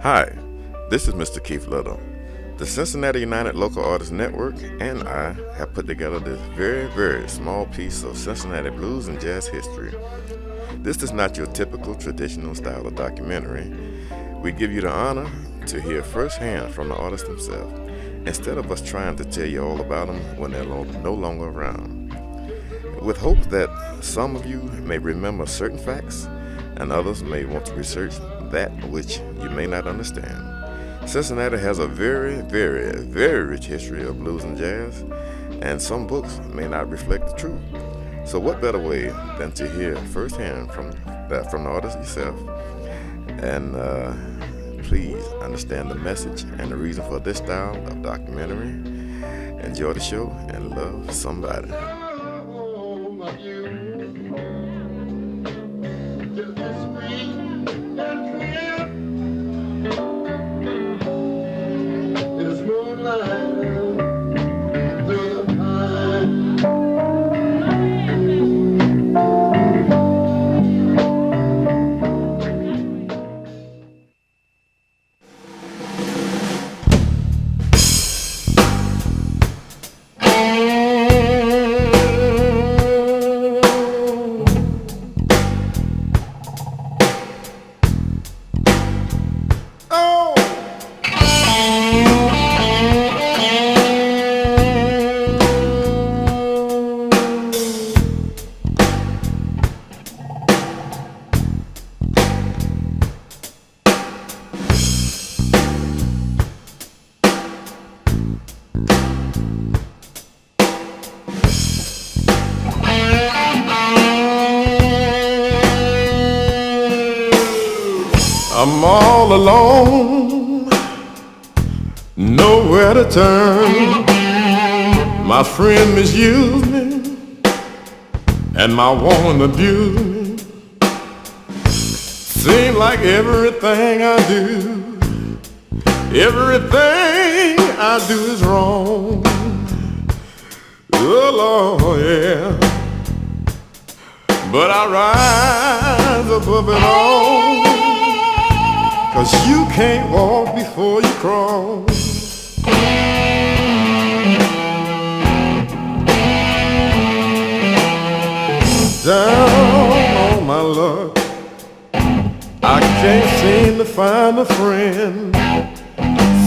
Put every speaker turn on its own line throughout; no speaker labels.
Hi, this is Mr. Keith Little. The Cincinnati United Local Artists Network and I have put together this very small piece of Cincinnati blues and jazz history. This is not your typical traditional style of documentary. We give you the honor to hear firsthand from the artists themselves, instead of us trying to tell you all about them when they're no longer around. With hopes that some of you may remember certain facts and others may want to research that which you may not understand. Cincinnati has a very rich history of blues and jazz, and some books may not reflect the truth. So what better way than to hear firsthand from the artist yourself? And please understand the message and the reason for this style of documentary. Enjoy the show and love somebody. I'm all alone, nowhere to turn. My friend misused me, and my woman abused me. Seems like everything I do is wrong. Oh Lord, yeah. But I rise above it all. 'Cause you can't walk before you crawl. Down on my luck, I can't seem to find a friend,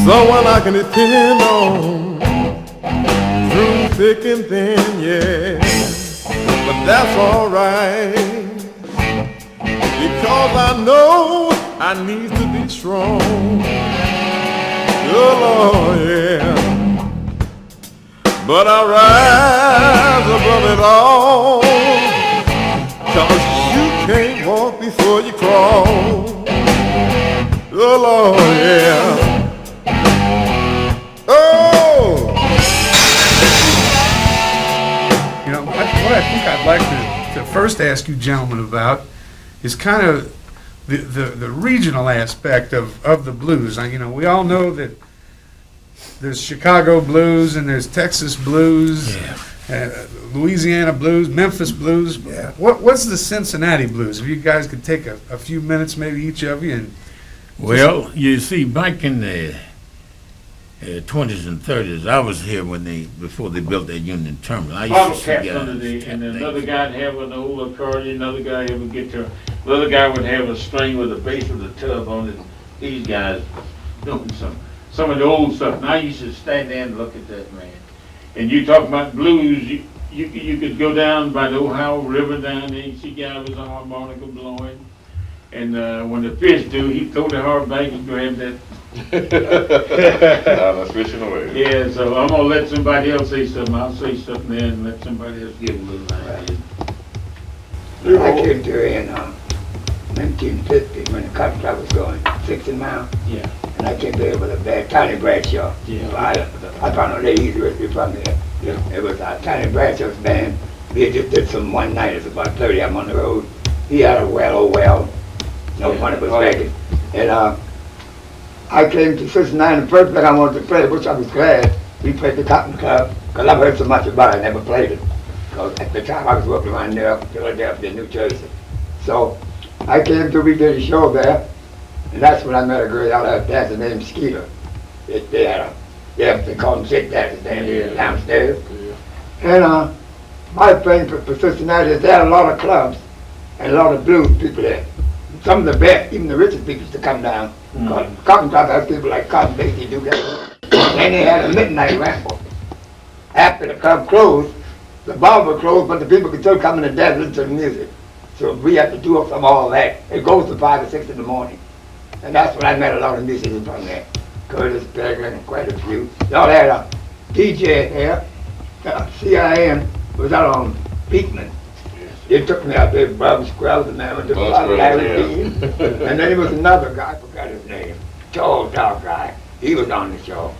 someone I can depend on through thick and thin, yeah. But that's alright, because I know I need to be strong. Oh Lord, yeah. But I rise above it all, 'cause you can't walk before you crawl. Oh Lord, yeah. Oh!
You know, what I think I'd like to first ask you gentlemen about is kind of the regional aspect of the blues. You know, we all know that there's Chicago blues and there's Texas blues, Louisiana blues, Memphis blues. Yeah. What's the Cincinnati blues? If you guys could take a few minutes, maybe each of you. And
well, you see, back in the 20s and 30s, I was here before they built that Union Terminal. I used
Bottle
to see
caps
guys
under the, and
tap
another
things.
guy'd have an old accordion, another guy have a guitar, another guy would have a string with a base with a tub on it. These guys doing some of the old stuff. And I used to stand there and look at that, man. And you talk about blues, you could go down by the Ohio River down there, you see guy with a harmonica blowing. And when the fish do, he'd throw the hard bag and grab that.
Now that's fishing away.
Yeah, so I'm gonna let somebody else say something. I'll say something then and let somebody else give a little idea.
I came to her in 1950 when the cotton club was going 60 miles.
Yeah.
And I came there with a band, Tiny Bradshaw.
Yeah.
So I found a lady easy from there.
Yeah.
It was Tiny Bradshaw's band. We just did some one night. It's about 30 of them on the road. He had a well. No money was making. And I came to Cincinnati, the first thing I wanted to play, which I was glad, we played the Cotton Club, because I've heard so much about it, I never played it. Because at the time I was working around there, Philadelphia, New Jersey. So I came to, we did a show there, And that's when I met a girl out there dancing named Skeeter. They call them sick dancers downstairs. And my thing for Cincinnati is there are a lot of clubs and a lot of blues people there. Some of the best, even the richest people used to come down. Cotton Top has people like Cotton Basie do that. And they had a midnight ramble. After the club closed, the bar was closed, but the people could still come in and dance, listen to the music. So we had to do some all that. It goes to 5 or 6 in the morning. And that's when I met a lot of musicians from there. Curtis Peregrine and quite a few. Y'all had a DJ here. CIN was out on Beekman. They took me out there, Bob Scruggs, and man, took a lot of Larry Dean. And then there was another guy, I forgot his name. Tall, dark guy. He was on the show.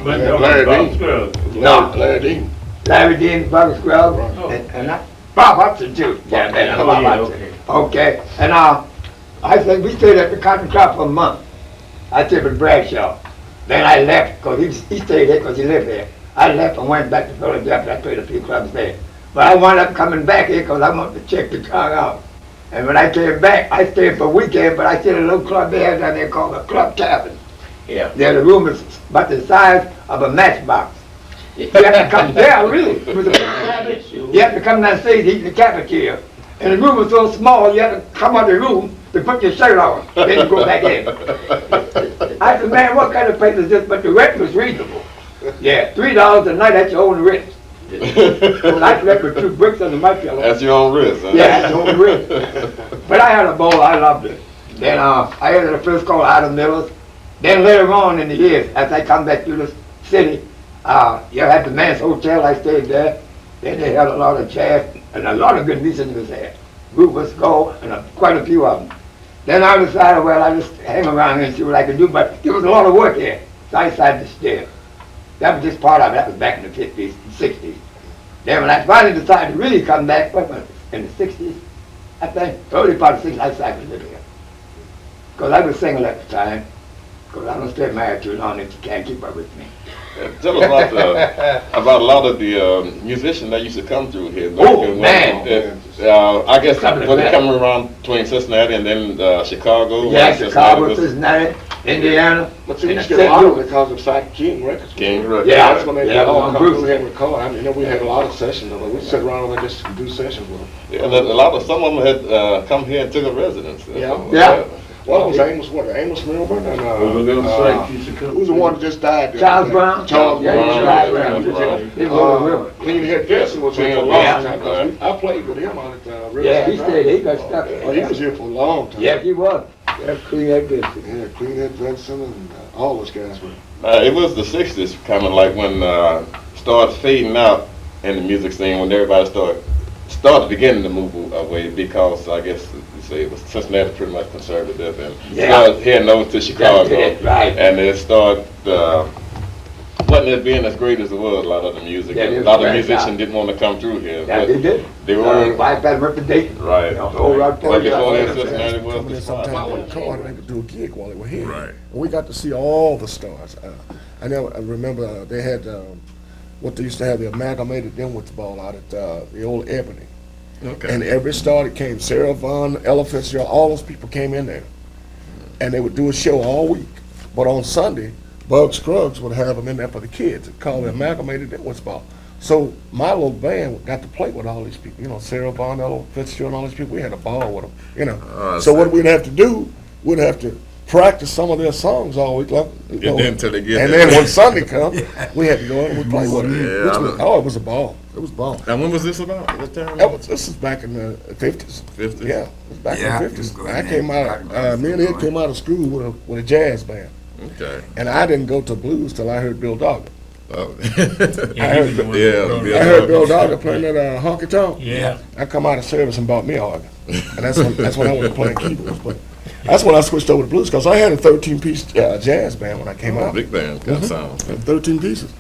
Larry Dean.
Larry Dean. Larry Dean, Bob Scruggs, and Bob Hudson too. Yeah, man, Bob Hudson. Okay, and I think we stayed at the Cotton Crop for a month. I stayed with Bradshaw. Then I left, because he stayed there because he lived there. I left and went back to Philadelphia. I played a few clubs there. But I wound up coming back here because I wanted to check the car out. And when I came back, I stayed for a weekend, but I stayed at a little club they had down there called the Club Cabin.
Yeah.
There, the room is about the size of a matchbox. You have to come there, really. It was you have to come downstairs, eat in the cafeteria. And the room was so small, you had to come out of the room to put your shirt on. Then you go back in. I said, man, what kind of place is this? But the rent was reasonable. Yeah, $3 a night, that's your own rent. I slept with 2 bricks under my pillow.
That's your own risk, huh?
Yeah, that's your own risk. But I had a ball, I loved it. Then I had a place called Adam Miller's. Then later on in the years, as I come back to the city, you had the Man's Hotel, I stayed there. Then they had a lot of jazz, and a lot of good musicians there. Rufus Gold, and quite a few of them. Then I decided, well, I just hang around here and see what I can do, but there was a lot of work here, so I decided to stay. That was just part of it. That was back in the 50s and 60s. Then when I finally decided to really come back, what was it, in the 60s, I think, early part of the 60s, I decided to live here. Because I was single at the time, because I don't stay married too long if you can't keep up with me.
Tell us about a lot of the musicians that used to come through here.
Oh, man.
I guess when they come around between Cincinnati and then Chicago.
Yeah, Chicago, Cincinnati, Indiana.
But see, we used to get a lot of it because of Psych King Records.
King Records.
Yeah,
That's when they all come through here and record. I mean, we had a lot of sessions. We sit around and just do sessions with them.
Yeah, and some of them had come here and took a residence.
Yeah.
One was Amos Milburn, and who's the one that just died?
Charles Brown.
Charles
Yeah,
Brown.
He was a river.
Clean Head Vinson was here for a long time. I played with him on it.
Yeah, he stayed. He got stuck.
Oh, he was here for a long time.
Yeah, he was. Yeah, Clean Head Vinson.
Yeah, Clean Head Vinson and all those guys were.
It was the 60s, kind of like when started fading out in the music scene, when everybody started beginning to move away, because I guess you say it was Cincinnati pretty much conservative, and started heading over to Chicago.
Right.
And it started wasn't it being as great as it was, a lot of the music. A lot of musicians didn't want to come through here.
Yeah, they did.
They were
Five bad reputation.
right.
The whole rock
But
party.
before that, Cincinnati was
Coming
the
in
spot.
sometime with a car, they could do a gig while they were here.
Right.
And we got to see all the stars. I remember they had what they used to have, the amalgamated Dinwiddie Ball out at the old Ebony.
Okay.
And every star that came, Sarah Vaughan, Ella Fitzgerald, all those people came in there. And they would do a show all week. But on Sunday, Bug Scruggs would have them in there for the kids. It's called the Amalgamated Dinwiddie Ball. So my little band got to play with all these people. You know, Sarah Vaughan, Ella Fitzgerald, and all these people. We had a ball with them, you know. So what we'd have to do, we'd have to practice some of their songs all week long.
And then till they get
And
there.
then when Sunday comes, we had to go in and we'd play with them.
Yeah,
It was a ball. It was a ball.
And when was this about? What time?
This is back in the 50s.
50s?
Yeah, it was back
Yeah,
in
it
the
was
50s.
going
I
in.
came out, me and Ed came out of school with a jazz band.
Okay.
And I didn't go to blues till I heard Bill Dogger.
Oh.
I heard
Yeah,
I heard Bill Dogger playing that honky tonk.
Yeah.
I come out of service and bought me an organ. And that's when I went playing keyboards. But that's when I switched over to blues, because I had a 13-piece jazz band when I came out.
Big band, good sound.
13 pieces.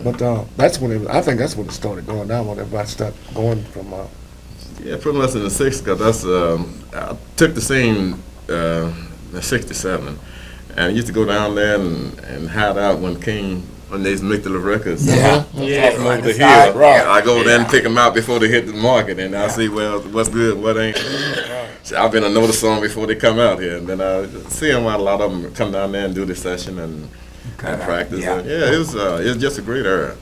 But that's when I think that's when it started going down, when everybody started going from.
Yeah, pretty much in the 60s, because that's, I took the scene in 67, and I used to go down there and hide out when King when they make the little records.
Yeah.
Yeah.
From over the
Right,
hill.
right.
I go there and pick them out before they hit the market, and I see, well, what's good, what ain't. So I've been to know the song before they come out here, and then I see them out. A lot of them come down there and do the session and practice.
Yeah.
Yeah, it was just a great era.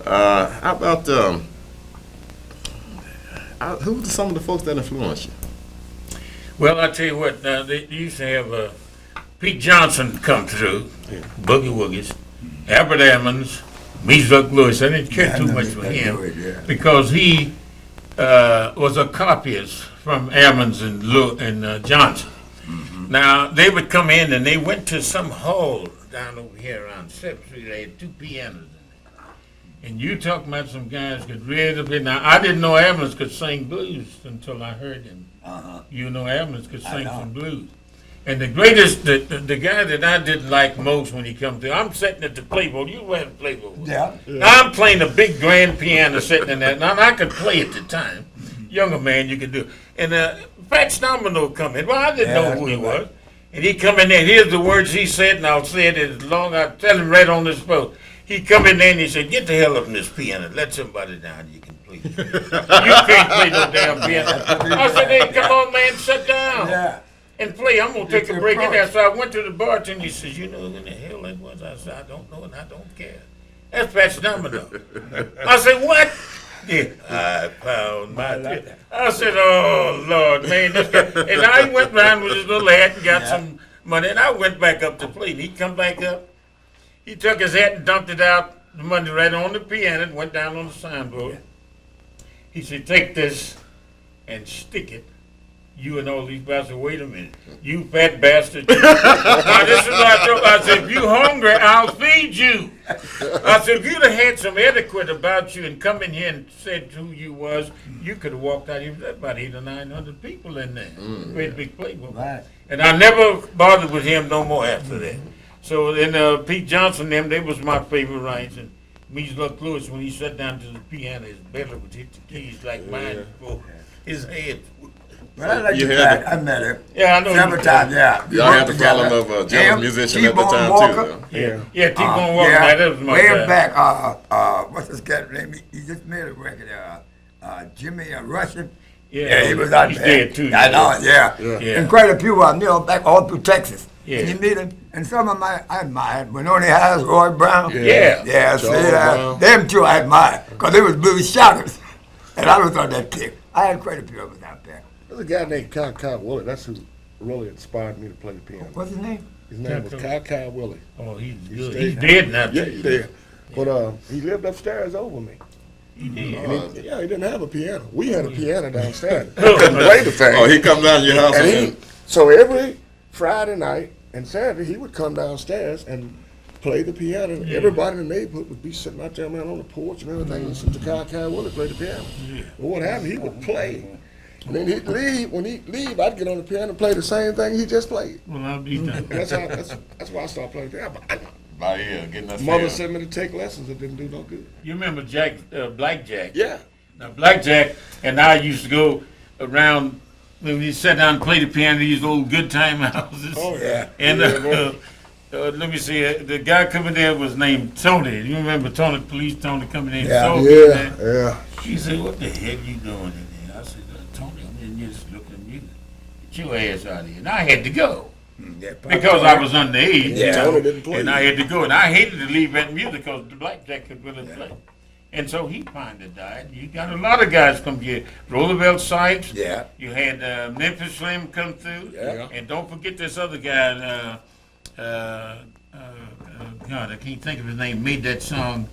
How about who were some of the folks that influenced you?
Well, I tell you what, they used to have Pete Johnson come through, Boogie Woogies, Albert Ammons, Meezuck Lewis. I didn't care too much for him because he was a copyist from Ammons and Johnson. Now, they would come in and they went to some hall down over here around 7th Street. They had 2 pianos in there. And you talking about some guys could really be. Now, I didn't know Ammons could sing blues until I heard him. You know, Ammons could sing some blues. And the greatest, the guy that I didn't like most when he come through, I'm sitting at the playboard. You were at the playboard.
Yeah.
I'm playing a big grand piano sitting in that. Now, I could play at the time. Younger man, you could do. And Pat Stomino come in. Well, I didn't know who he was. And he come in there. Here's the words he said, and I'll say it as long. I'll tell him right on this phone. He come in there and he said, "Get the hell up from this piano. Let somebody down. You can play. You can't play no damn piano." I said, "Hey, come on, man, sit down."
Yeah.
And play. I'm gonna take a break in there. So I went to the bartender. He says, "You know who in the hell that was?" I said, "I don't know, and I don't care." That's Pat Stomino. I said, "What?" Yeah, I found my. I said, "Oh Lord, man!" This guy. And I went round with his little hat and got some money, and I went back up to play. And he come back up. He took his hat and dumped it out, the money right on the piano, and went down on the signboard. He said, "Take this and stick it." You and all these bastards, wait a minute. You fat bastard. Now, this is what I told him. I said, "If you hungry, I'll feed you." I said, "If you'd have had some etiquette about you and come in here and said who you was, you could have walked out here with about 800 or 900 people in there. Great big playbook.
Right.
And I never bothered with him no more after that. So then Pete Johnson, they was my favorite writers. And Meezuck Lewis, when he sat down to the piano, his belly would hit the keys like mine before his head.
Well, I like
You
the
had
guy. I met her
Yeah, I know.
several times. Yeah.
Y'all had the problem of a jazz musician at the
T-Bone
time
Walker.
too.
Yeah, T-Bone Walker,
yeah.
that was my
Way
guy.
back. What's this guy's name? He just made a record. Jimmy Russian. Yeah, he was out
he's
there.
dead too.
I know. Yeah.
Yeah.
And quite a few back all through Texas.
Yeah.
And you meet him, and some of my I admired. Benoni Hayes, Roy Brown.
Yeah.
Yeah. See,
Charles Brown.
them two I admired because they was blues shockers, and I was on that kick. I had quite a few of us out there.
There's a guy named Kai Willie. That's who really inspired me to play the piano.
What's his name?
His name was Kai Willie.
Oh, he's good.
stayed-
He's dead now.
Yeah, he did. But he lived upstairs over me.
He did.
And he didn't have a piano. We had a piano downstairs. Couldn't play the thing.
Oh, he come down to your house and
So every Friday night and Saturday, he would come downstairs and play the piano. And everybody in the neighborhood would be sitting out there, man, on the porch and everything, listening to Kai Willie play the piano. But what happened, he would play. And then he'd leave. When he'd leave, I'd get on the piano and play the same thing he just played.
Well, I'll be done.
That's why I started playing piano. But
by ear, getting us
Mother
feel.
sent me to take lessons. It didn't do no good.
You remember Black Jack?
Yeah.
Now, Black Jack and I used to go around when we sat down and play the piano in these old good time houses.
Oh, yeah.
And let me see, the guy coming there was named Tony. You remember Tony, Police Tony coming in?
Yeah.
So
Yeah.
He said, "What the heck you doing in there?" I said, "Tony, I'm in here just looking at you. Get your ass out of here." And I had to go because I was underage.
Yeah.
Tony didn't play.
And I had to go. And I hated to leave that music because the Blackjack could really play. And so he finally died. You got a lot of guys come here. Roosevelt Sipes.
Yeah.
You had Memphis Slim come through.
Yeah.
And don't forget this other guy, God, I can't think of his name, made that song.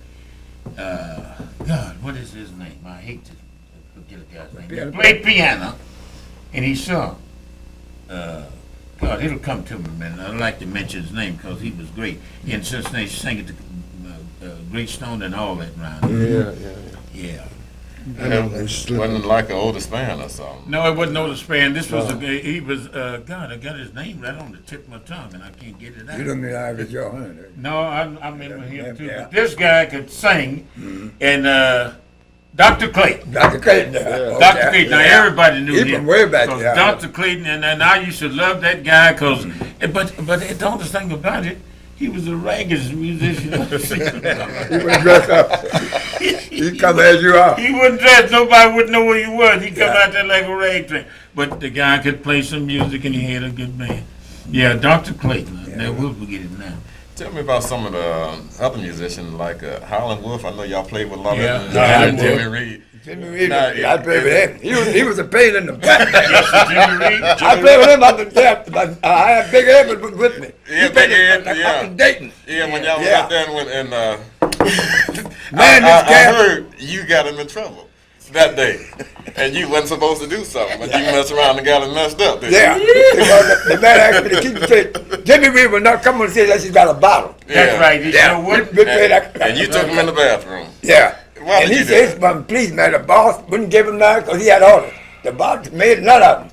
God, what is his name? I hate to forget a guy's name. He played piano, and he sung. God, it'll come to me, man. I'd like to mention his name because he was great. He in Cincinnati sang at the Great Stone and all that round. Yeah.
Wasn't like an older span or something.
No, it wasn't Otis Spann. This was he was God. I got his name right on the tip of my tongue, and I can't get it out.
You don't mean I was your hunter.
No, I remember him too.
Yeah.
But this guy could sing, and Dr. Clayton.
Dr. Clayton.
Dr. Clayton. Now everybody knew
He
him.
from way back.
'Cause
Yeah.
Dr. Clayton, and I used to love that guy because, but the only thing about it, He was the raggedest musician I've seen.
He wouldn't dress up. He come as you are.
He wouldn't dress. Nobody would know where you was. He come
Yeah.
out there like a rag train. But the guy could play some music and he had a good band. Yeah, Dr. Clayton. Now we'll forget it now.
Tell me about some of the other musicians like Howlin' Wolf. I know y'all played with a lot of
Yeah.
them.
Howlin'
Jimmy
Wolf.
Reed.
Jimmy Reed,
Nah,
I played with him. He was a pain in the butt.
Jimmy Reed.
I played with him up in death, but I had Big Ed with me.
Yeah,
He played
Big Ed,
up
yeah.
in Dayton.
Yeah, when y'all was
Yeah.
out there and
Man,
I
this guy.
heard you got him in trouble that day, and you wasn't supposed to do something, but you messed around and got him messed up. Didn't
Yeah,
you?
because the man asked me to keep it straight. Jimmy Reed would not come and say that she's got a bottle.
That's
Yeah.
right. He sure would.
We played that.
And you took him in the bathroom.
Yeah.
Why
And
did
he
you do
says, "Well, please, man, the boss wouldn't give him that because he had orders. The boss made none of them.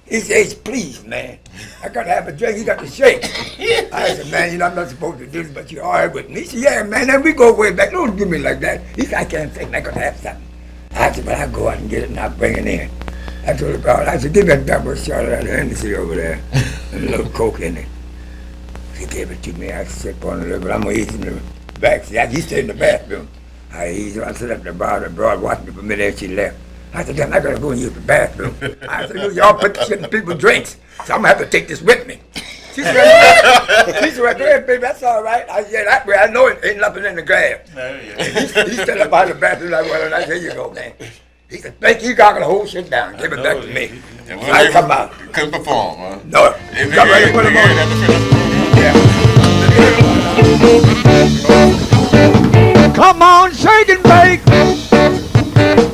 He says, please, man, I got to have a drink. He got to shake. I said, man, you know, I'm not supposed to do this, but you're all right with me. He said, yeah, man, then we go way back. Don't do me like that. He said, I can't take, I got to have something. I said, but I'll go out and get it and I'll bring it in. I told the girl, I said, give me a double shot of that Hennessy over there and a little Coke in it. He gave it to me. I sat on a little bit. I'm going to eat in the back seat. He stayed in the bathroom. I eased. I sat up at the bar. The broad watched me for a minute and she left. I said, damn, I got to go and use the bathroom. I said, look, y'all put this shit in people's drinks, so I'm going to have to take this with me. She said, go ahead, baby, that's all right. I said, that way I know it ain't nothing in the glass. He stood up out of the bathroom like, well, and I said, here you go, man. He said, thank you, God, the whole shit down. Give it back to me.
And
So I come out.
Couldn't perform, huh?
No,
If
got ready to put him on. Yeah.
Come on, shake and bake.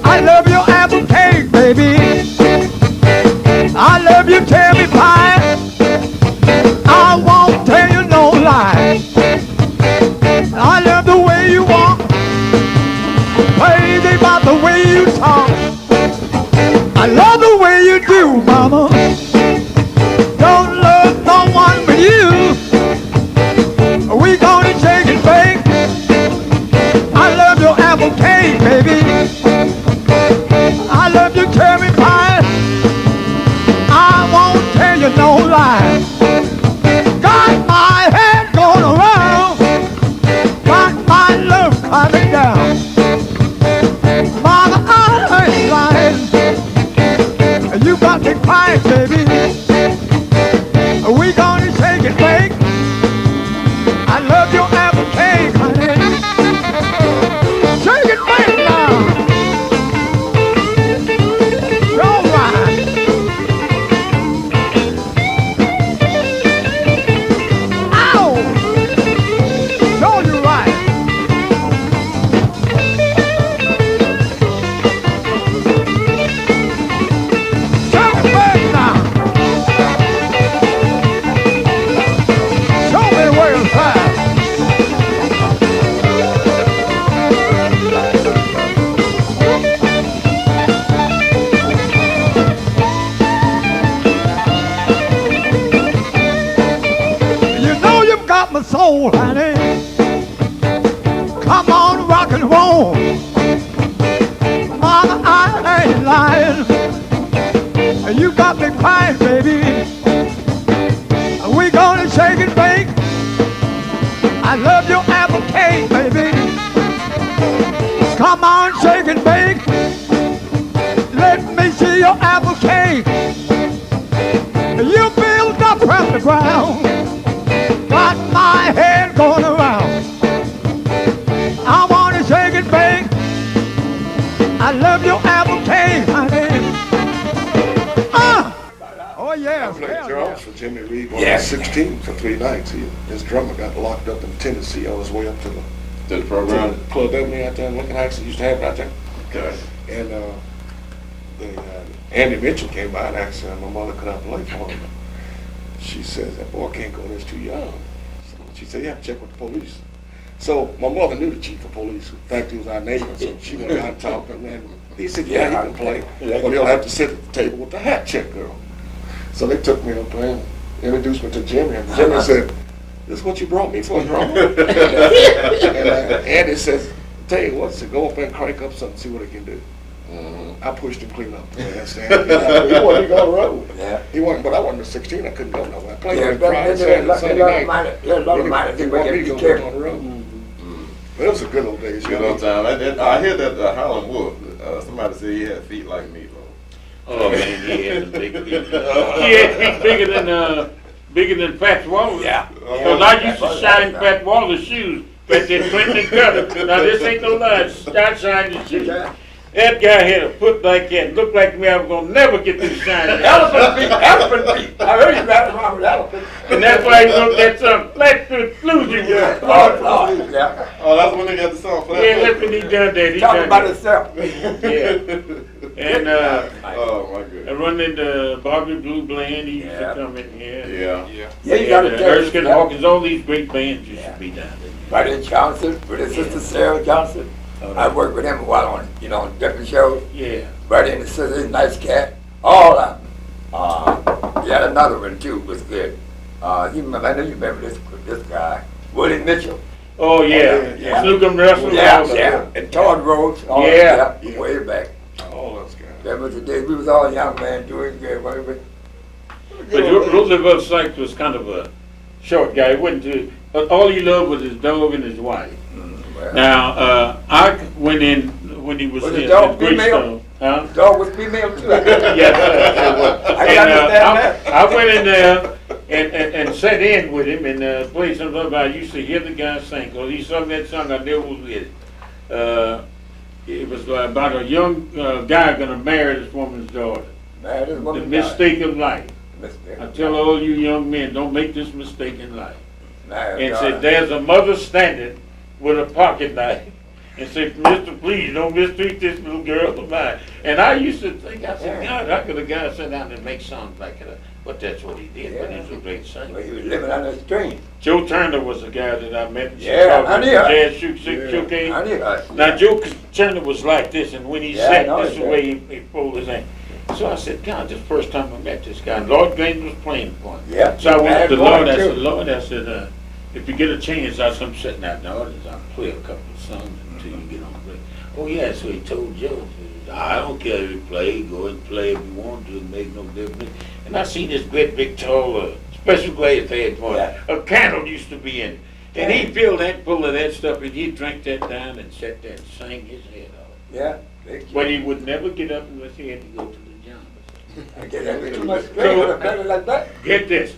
I love your apple cake, baby. I love your cherry pie. I won't tell you no lie. I love the way you walk, crazy about the way you talk. I love the way you do, mama. Don't love no one but you. We gonna shake and bake. I love your apple cake, baby. I love your cherry pie. I won't tell you no lie. Got my head going around. Got my love coming down. Mama, I ain't lying. You got me crying, baby. We gonna shake and bake. I love your apple cake, honey. Shake it back now. All right. Ow! Show you right. Shake it back now. Show me where it's at. You know you've got my soul, honey. Come on, rock and roll. Mama, I ain't lying. You got me crying, baby. We gonna shake and bake. I love your apple cake, baby. Come on, shake and bake. Let me see your apple cake. You build up from the ground. Got my head going around. I wanna shake and bake. I love your apple cake, honey. Oh yeah.
I played
hell
drums
yeah.
for Jimmy Reed when
Yeah.
I was 16 for 3 nights. His drummer got locked up in Tennessee on his way up to the program. Club Ebony out there in Lincoln Heights. He used to have it out there.
Okay.
And Andy Mitchell came by and asked my mother could I play for him. She says, that boy can't go, that's too young. So she said, yeah, check with the police. So my mother knew the chief of police. In fact, he was our neighbor, so she went out and talked to him. And he said, yeah, he can play, but he'll have to sit at the table with the hat check girl. So they took me up there and introduced me to Jimmy. And Jimmy said, this is what you brought me for, drummer? and Andy says, tell you what, so go up there and crank up something, see what he can do. I pushed him clean up the bandstand. He wasn't going to road.
Yeah.
He wasn't, but I wasn't 16. I couldn't go nowhere. I played
Yeah,
on Friday, Saturday, Sunday night.
a lot of money.
He wanted me to go on the road. But it was a good old days.
Good old time. I hear that Harlem Wolf. Somebody said he had feet like meatloaf.
Oh man, he had some big feet. He had feet bigger than Fats Waller.
Yeah.
Because I used to shine Fat Waller's shoes at the Clinton Cutter. Now this ain't no lie. I shined his shoes. That guy had a foot like that. Looked like me. I was gonna never get through shining.
Elephant feet. I heard you got wrong with elephant.
And that's why he wrote that song. Flatfoot Blues.
Yeah.
Oh, that's when they got the song.
Yeah, that's when he done that. He
Talking
done
about
that.
himself.
Yeah. And
Oh my goodness.
I run into Bobby Blue Bland. He used
Yeah.
to come in here.
Yeah.
Yeah, you gotta tell
Erskine
us.
Hawkins, all these great bands used to be down there.
Buddy Johnson, with his sister Sarah Johnson. I worked with him a while on, on different shows.
Yeah.
Buddy and his sister, he's a nice cat. All of them. He had another one too, was good. I know you remember this guy, Willie Mitchell.
Oh yeah.
Yeah.
Snookum Russell.
Yeah. And Todd Rhodes. All
Yeah.
that, way back.
All those guys.
That was the day we was all young man doing good. Whatever.
But Roosevelt Sykes was kind of a short guy. He wasn't too, all he loved was his dog and his wife.
Well,
Now, I went in when he was
Was the
in
dog
Greystone. Huh?
the dog was female too.
Yes, sir.
I can understand that.
I went in there and sat in with him and played some stuff. I used to hear the guy sing. Cause he sung that song I never was with. It was about a young guy gonna marry this woman's daughter.
Man, this
The
woman
mistake of life.
died.
I tell all you young men, don't make this mistake in life.
Man,
And
God.
said, there's a mother standing with a pocket knife. And said, Mr. Please don't mistreat this little girl of mine. And I used to think, I said, God, how could a guy sit down and make songs like that? But that's what he did, but he's a great
Well,
singer.
he was living on the stream.
Joe Turner was a guy that I met in
Yeah,
Chicago,
I knew her.
Jazz Showcase.
I knew that.
Now, Joe Turner was like this, and when he
Yeah, I
sat,
know
this is the
that.
way he folded his hand. So I said, God, this is the first time I met this guy. And Lord Glenn was playing for him.
Yeah.
So I went up to
Bad
Lord,
boy,
I said,
too.
Lord, I said, if you get a chance, I'm sitting out in the audience, I'll play a couple of songs until you get on break. Oh yeah, so he told Joe, he said, I don't care if you play, go and play if you want to, it make no difference. And I seen this great big tall, special glass head for
Yeah.
a candle used to be in. And he filled that full of that stuff and he'd drink that down and sit there and sing his head off.
Yeah.
But he would never get up unless he had to go to the jump.
I get that too much straight with a belly like that.
Get this.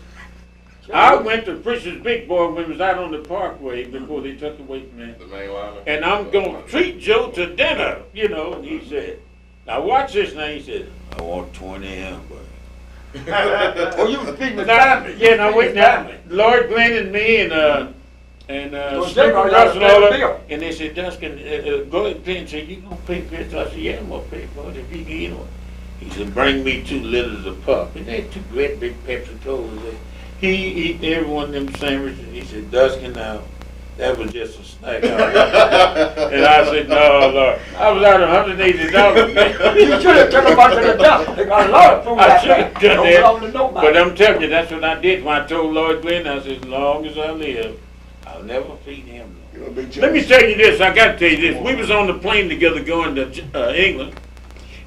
I went to Frisch's Big Boy when he was out on the Parkway before they took away from that.
The main liner.
And I'm going to treat Joe to dinner, and he said, now watch this now. He said, I want 20 hamburgers.
Oh, you was feeding the
Now,
family.
yeah, now wait, now,
Family.
Lord Glenn and me and
Well,
Snooker
Jake,
Russell and
I
all
got a
that,
bill.
and they said, Dustin, go ahead and pay and say, you gonna pay for it? So I said, yeah, I'm gonna pay for it if you can, He said, bring me 2 liters of pup. And they had 2 great big Pepsi Colas. He eat every one of them sandwiches. He said, Dustin, now, that was just a snack. And I said, no, Lord. I was out $180, man.
You should have took a bunch of the dust. They got a lot of food
I
out
should
there.
have done
Don't
that.
belong to nobody.
But I'm telling you, that's what I did when I told Lord Glenn. I said, as long as I live, I'll never feed him.
You know, big
Let me
Jones.
tell you this, I gotta tell you this. We was on the plane together going to England,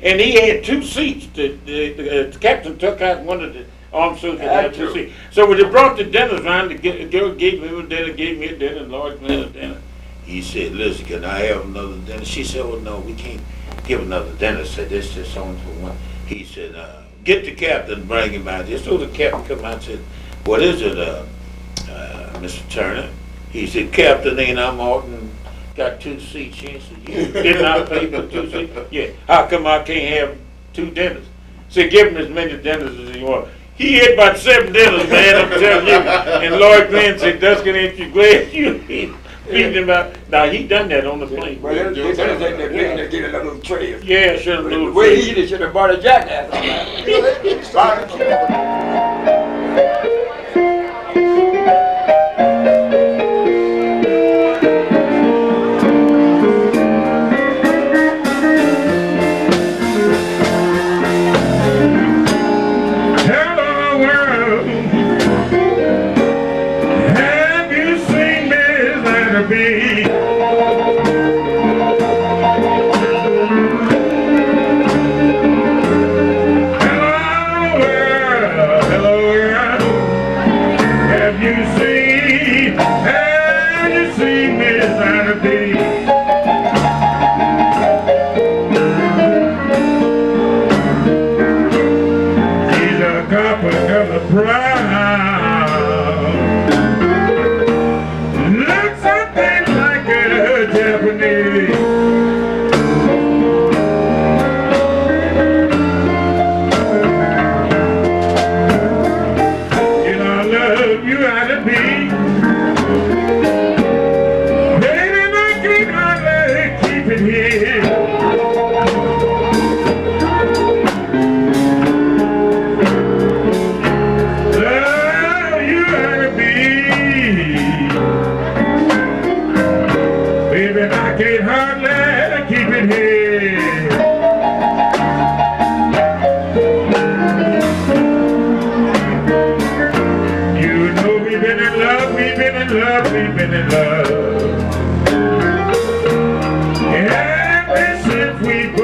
and he had 2 seats. The captain took out one of the armed soldiers had 2 seats. So when they brought the dinners around, the girl gave him a dinner, gave me a dinner, and Lord Glenn a dinner. He said, listen, can I have another dinner? She said, oh no, we can't give another dinner. I said, this is only for one. He said, get the captain, bring him out here. So the captain come out and said, what is it, Mr. Turner? He said, Captain, ain't I Martin got 2 seats here? He said, yeah. Didn't I pay for 2 seats? Yeah. How come I can't have 2 dinners? Said, give him as many dinners as he wants. He had about 7 dinners, man, I'm telling you. And Lord Glenn said, Dustin, ain't you glad you feeding him out? Now, he done that on the plane.
Well, they ain't that big, they get a little tray.
Yeah, should have
The
moved.
way he did, should have bought a jackass on that.
Hello world, have you seen Miss Anna B?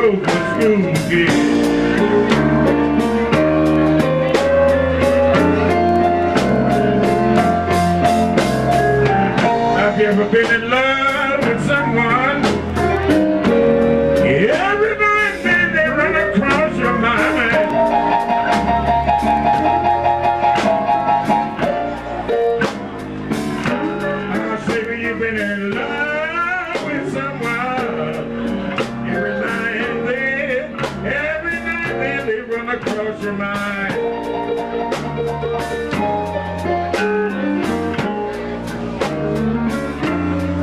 go for school kids. Have you ever been in love with someone? Every now and then they run across your mind. I say that you've been in love with someone. Every now and then they run across your mind.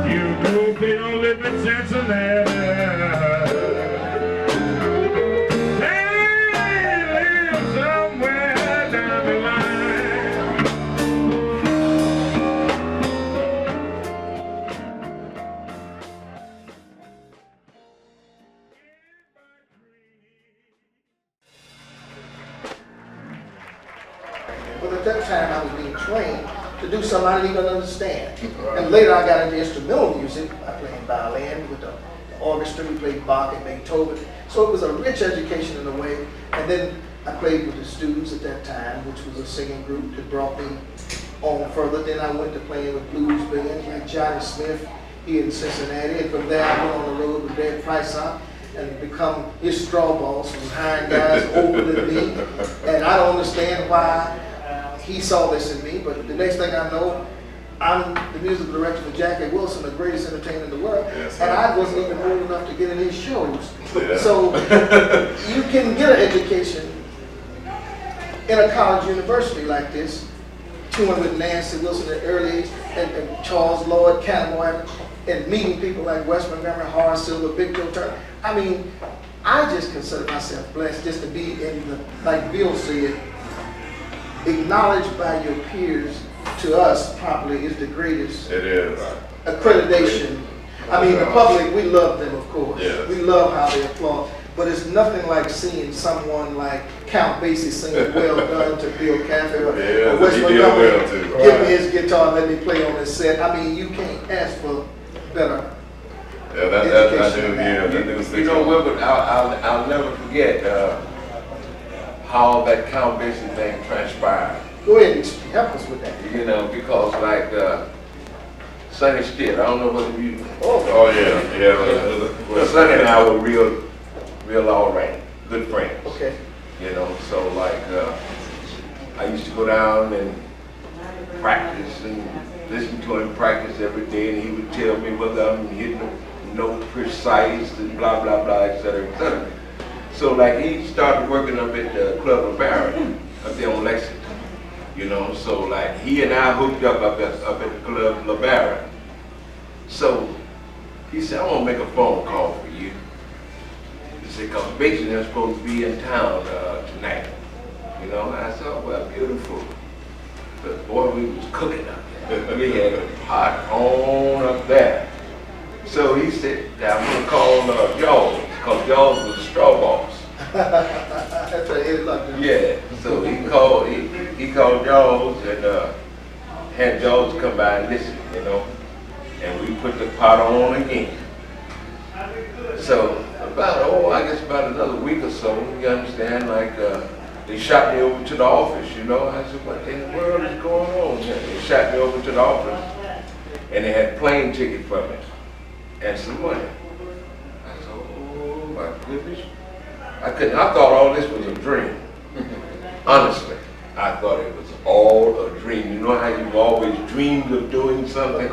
You hope they don't live in Cincinnati. They live somewhere down the line.
But at that time, I was being trained to do something I didn't even understand. And later, I got into instrumental music. I played violin with the orchestra. We played Bach and Beethoven. So it was a rich education in a way. And then I played with the students at that time, which was a singing group that brought me on further. Then I went to playing with blues bands like Johnny Smith here in Cincinnati. And from there, I went on the road with Red Priceout and become his straw boss, was hiring guys older than me. And I don't understand why he saw this in me, but the next thing I know, I'm the music director for Jackie Wilson, the greatest entertainer in the world,
Yes,
and I wasn't even old enough to get in his shows. So you can get an education in a college university like this, touring with Nancy Wilson at early age, and Charles Lloyd Cannonball, and meeting people like Wes Montgomery, Horace Silver, Big Joe Turner. I mean, I just consider myself blessed just to be in the, like Bill said, acknowledged by your peers to us probably is the greatest
It is.
accreditation. I mean, the public, we love them, of course.
Yes.
We love how they applaud. But it's nothing like seeing someone like Count Basie singing "Well Done" to Bill Caffey or
Yeah,
Wes
he did
Montgomery
well, too.
give me his guitar and let me play on his set. I mean, you can't ask for better.
Yeah, that I do. Yeah, that do.
You know, Wilbert, I'll never forget how that Count Basie thing transpired.
Go ahead and help us with that.
You know, because like Sonny Stitt, I don't know whether you.
Oh yeah.
Well, Sonny and I were real all right, good friends.
Okay.
You know, so like I used to go down and practice and listen to him practice every day, and he would tell me whether I'm hitting the note precise and blah blah blah, etc. etc. So like he started working up at the Club LeBaron up there on Lexington. You know, so like he and I hooked up at the Club LeBaron. So he said, I want to make a phone call for you. He said, because Basie is supposed to be in town tonight. You know, and I said, oh, well, beautiful. But boy, we was cooking up there. We had a pot on up there. So he said, I'm going to call Jaws, because Jaws was a straw boss.
That's what it looked like.
Yeah, so he called Jaws and had Jaws come by and listen, you know, and we put the pot on again. So I guess about another week or so, you understand, like they shot me over to the office, you know. I said, what in the world is going on here? They shot me over to the office and they had a plane ticket for me and some money. I said, oh my goodness. I thought all this was a dream. Honestly, I thought it was all a dream. You know how you've always dreamed of doing something,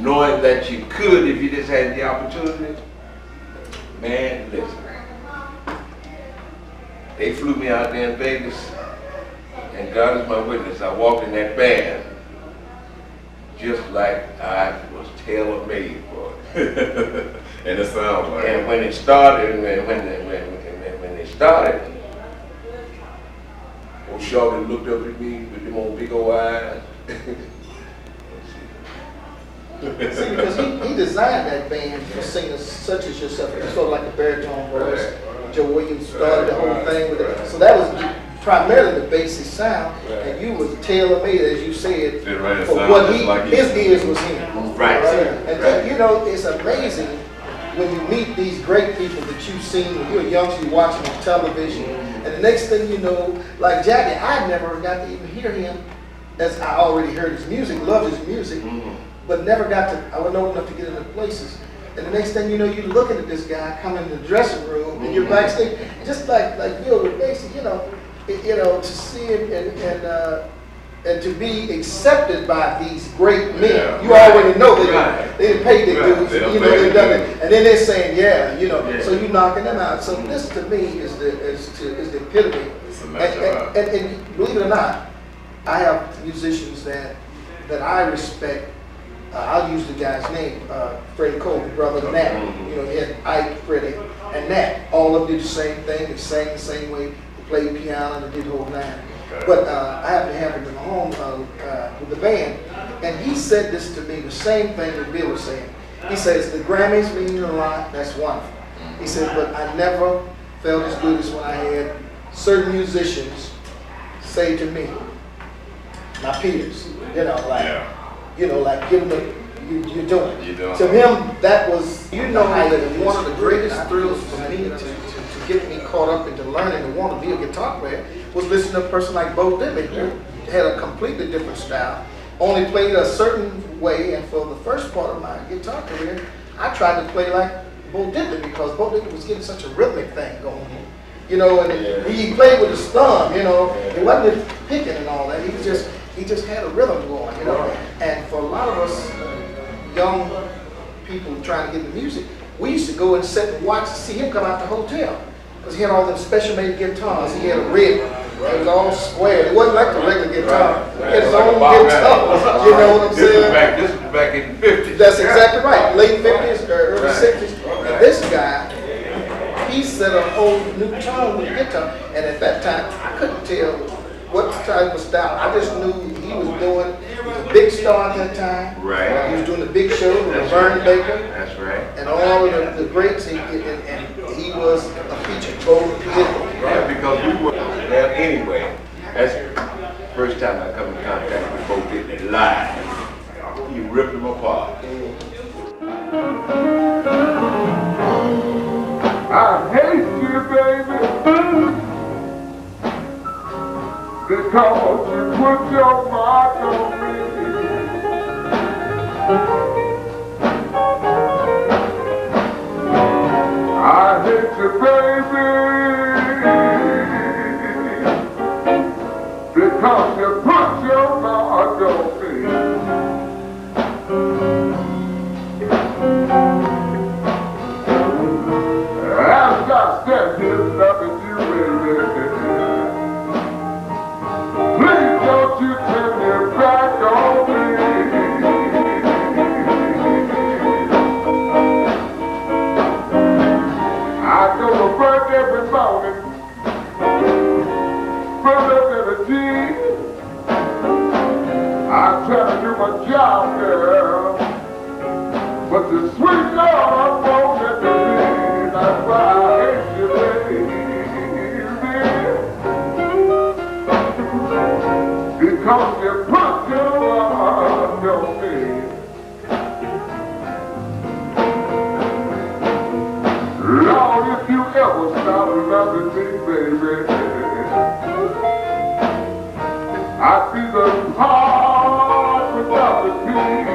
knowing that you could if you just had the opportunity? Man, listen. They flew me out there in Vegas, and God is my witness, I walked in that band just like I was tailor-made for it.
And it sounds like.
And when it started, when they started, old Shorty looked up at me with them old big old eyes.
See, because he designed that band for singers such as yourself. It's sort of like a baritone voice. Joe Williams started the whole thing with it. So that was primarily the basic sound, and you was tailor-made, as you said, for what his ears was hearing.
Right.
And you know, it's amazing when you meet these great people that you've seen when you're young, you're watching on television, and the next thing you know, like Jackie, I never got to even hear him, as I already heard his music, loved his music, but never got to, I wasn't old enough to get into places. And the next thing you know, you're looking at this guy come in the dressing room, and you're backstage, just like Bill with Basie, to see him and to be accepted by these great men.
Yeah,
You already know they didn't pay their dues, they've done it. And then they're saying, so you're knocking them out. So this to me is the epitome. And believe it or not, I have musicians that I respect. I'll use the guy's name, Freddie Cole, brother Nat. He had Ike, Freddie, and Nat. All of them did the same thing. They sang the same way. They played piano and they did the whole nine. But I happened to have him in the home with the band, and he said this to me, the same thing that Bill was saying. He says, the Grammys mean a lot, that's wonderful. He said, but I never felt as good as when I had certain musicians say to me, my peers, like give them you're doing it. To him, that was, that one of the greatest thrills for me to get me caught up into learning and want to be a guitar player was listening to a person like Bo Diddley, who had a completely different style, only played a certain way, and for the first part of my guitar career, I tried to play like Bo Diddley because Bo Diddley was getting such a rhythmic thing going on. And he played with his thumb, it wasn't picking and all that, he just had a rhythm going, and for a lot of us young people trying to get into music, we used to go and sit and watch, see him come out the hotel. Because he had all them special made guitars. He had a rig. It was all square. It wasn't like the regular guitar. He had his own guitar. You know what I'm saying?
This is back in the 50s.
That's exactly right. Late 50s, early 60s. And this guy, he set a whole new tone with the guitar. And at that time, I couldn't tell what type of style. I just knew he was doing, he was a big star at that time.
Right.
He was doing the big show with Vern Baker.
That's right.
And all of the greats, and he was a feature.
Yeah, because we were there anyway. That's the first time I come in contact with Bo Diddley live. You ripped them apart.
I hate you, baby, because you put your mark on me. I hate you, baby, because you put your mark on me. As I stand here loving you, baby, please don't you turn your back on me. I go to work every morning, full of energy. I try to do my job, girl, but the sweet Lord won't let me be. That's why I hate you, baby, because you put your heart on me. Lord, if you ever stop loving me, baby, I'd be the heart without the peace.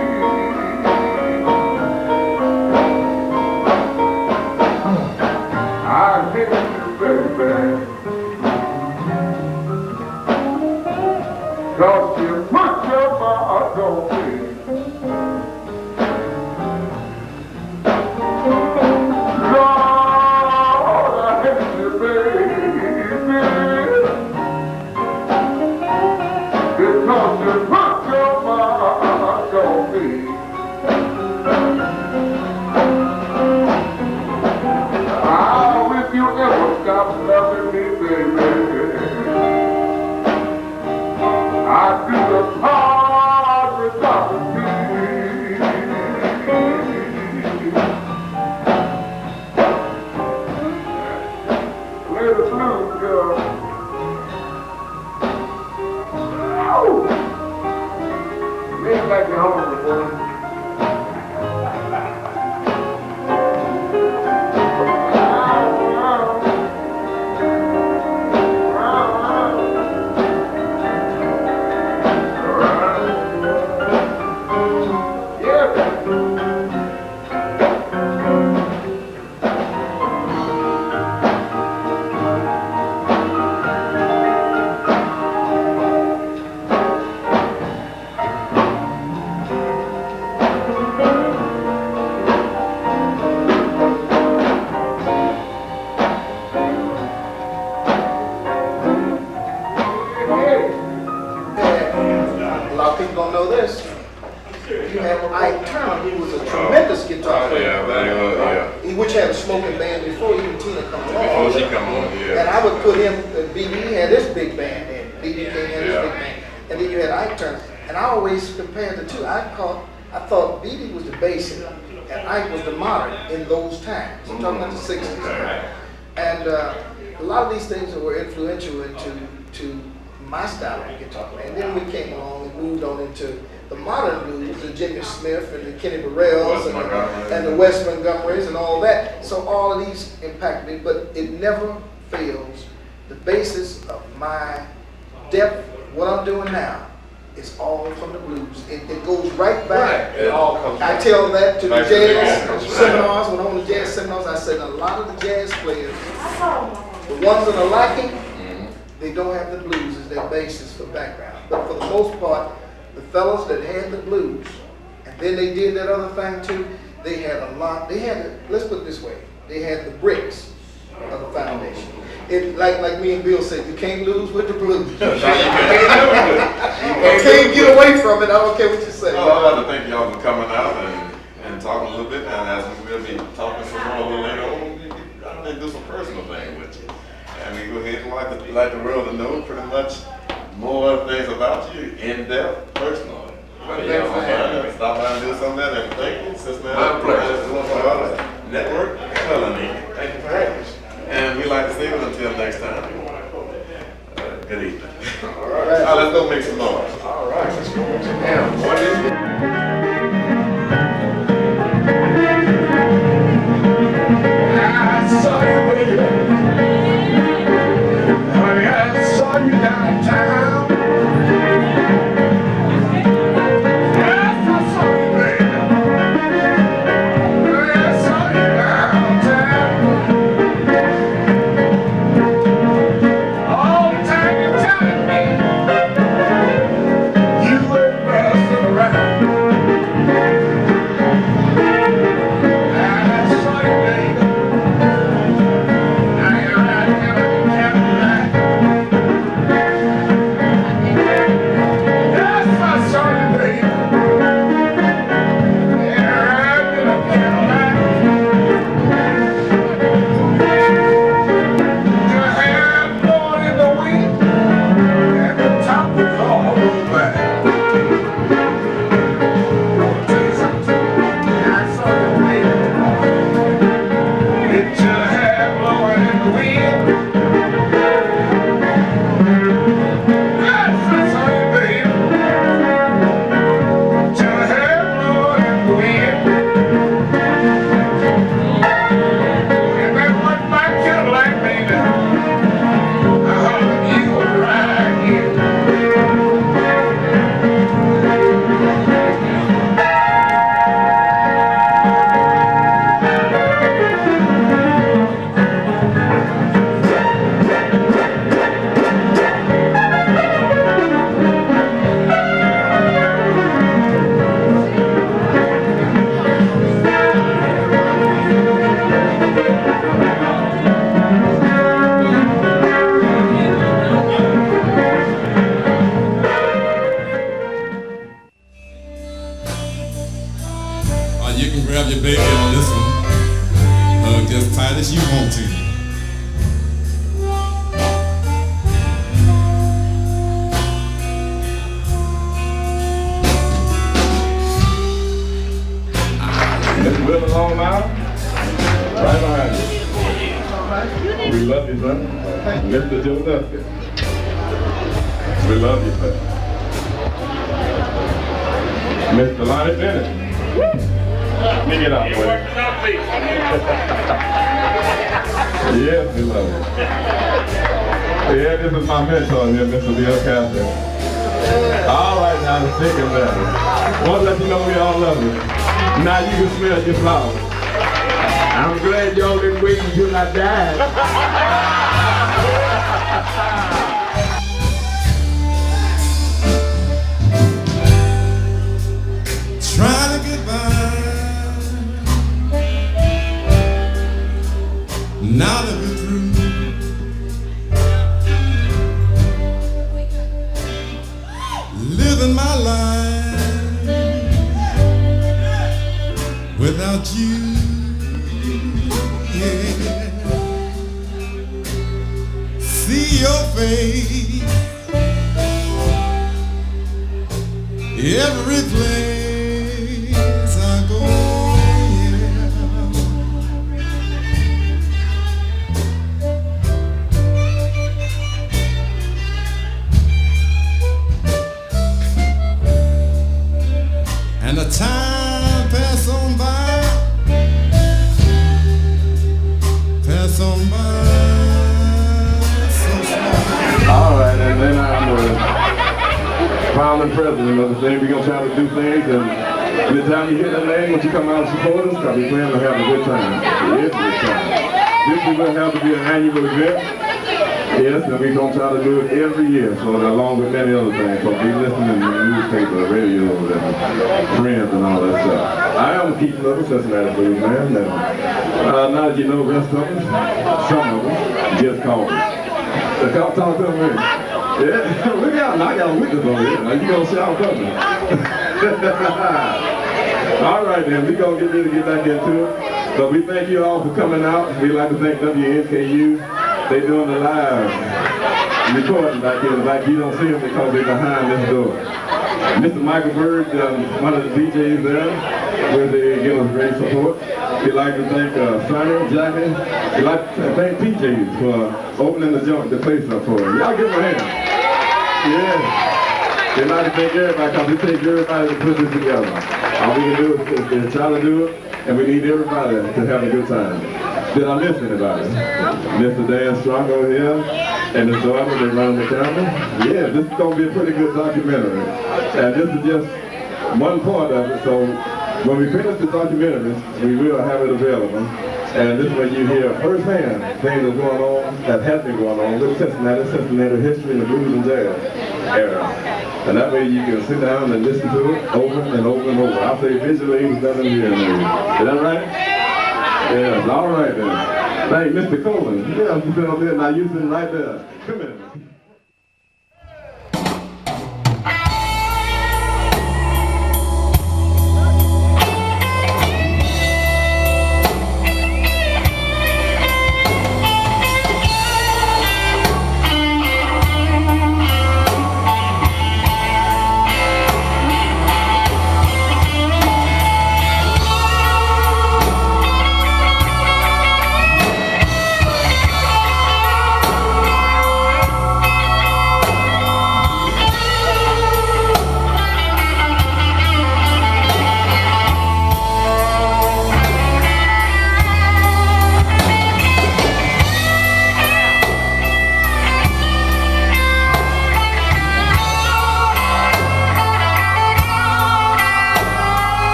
I hate you, baby, 'cause you put your mark on me. Lord, I hate you, baby, because you put your mark on me. If you ever stop loving me, baby, I'd do the part without the peace. Play the blues, girl. Lean back your home, boy.
smoking band before even Tina come along.
Before she come on, yeah.
And I would put him, B.B. had this big band then, B.B. King had his
Yeah.
big band. And then you had Ike Turner. And I always compared the two. I thought B.B. was the bassist and Ike was the modern in those times. I'm talking about the 60s. And a lot of these things were influential to my style of guitar. And then we came along and moved on into the modern blues, the Jimmy Smith and the Kenny Burrells and the Wes Montgomerys and all that. So all of these impacted me, but it never fails. The basis of my depth, what I'm doing now, is all from the blues. It goes right back.
It all comes
I
back.
tell that to the
Back to the
jazz
jazz.
seminars. When I went to jazz seminars, I said a lot of the jazz players, the ones that are lacking, they don't have the blues as their basis for background. But for the most part, the fellows that had the blues, and then they did that other thing too, they had a lot, let's put it this way, they had the bricks of the foundation. Like me and Bill said, you can't lose with the blues. You can't get away from it, I don't care what you say.
Well, I'd like to thank y'all for coming out and talking a little bit, and as we'll be talking some more a little later on, I'm going to do some personal thing with you. And we go ahead and like the world to know pretty much more things about you, in depth, personally. But yeah, stop by and do some of that, and thank you, Cincinnati.
My pleasure.
Network, Felony. Thank you for having us. And we like to say it until next time. Good evening. All right, let's go make some noise.
All right, let's go to him. What is it?
I saw you, baby. Honey, I saw you downtown. Yes, I saw you, baby. Honey, I saw you downtown. All the time you're telling me you were busting around. I saw you, baby. Now you're right here in the Cadillac. Yes, I saw you, baby. You're right in the Cadillac. Your hair blowing in the wind, and the top was all black. I'll tell you something. I saw you, baby. With your hair blowing in the wind. Yes, I saw you, baby. With your hair blowing in the wind. And that one black Cadillac, baby. You were right here.
You can grab your baby on this one. Hug just tight as you want to.
Mr. Will along now? Right behind you. We love you, son. Mr. Joe Dusty. We love you, son. Mr. Lonnie Bennett. Let me get out, boy. Yes, we love you. Yeah, this is my mentor here, Mr. Bill Catherine. All right, now, the thick and better. Want to let you know we all love you. Now you can smell your flowers. I'm glad y'all didn't wait until I died.
Trying to get by. Now that we're through, living my life without you see your face every place I go, yeah. And the time pass on by, pass on by.
All right, and then I'm the founding president of the thing. We're going to try to do things, and anytime you hear that name, when you come out and support us, because we plan to have a good time. It is a good time. This is going to have to be an annual event. Yes, and we're going to try to do it every year, so along with many other things. So be listening to the newspaper, radio, and friends, and all that stuff. I am Keith Little, Cincinnati Blues man. And, now that you know the rest of us, some of them just call me. So come talk to me. Yeah, look out, I got a witness over here. Now you gonna shout something. All right then, we gonna get ready to get back into it. So we thank you all for coming out. We'd like to thank WNKU. They doing the live recording back here. Like you don't see them because they're behind this door. Mr. Michael Bird, one of the DJs there, where they give us great support. We'd like to thank Sonny, Jackie. We'd like to thank PJs for opening the joint, the place up for us. Y'all give them a hand. Yeah. We'd like to thank everybody because it takes everybody to put this together. All we can do is try to do it, and we need everybody to have a good time. Did I miss anybody? Mr. Dan Strong over here, and his daughter, they run the camera. Yeah, this is going to be a pretty good documentary. And this is just one part of it, so when we finish the documentary, we will have it available. And this is where you hear firsthand things that's going on, that have been going on with Cincinnati history and the blues and jazz era. And that way you can sit down and listen to it over and over and over. I'll say visually it's better than hearing. Is that right? Yes, all right then. Thank you, Mr. Coleman. Yeah, you sit up there, now you sitting right there. Come here.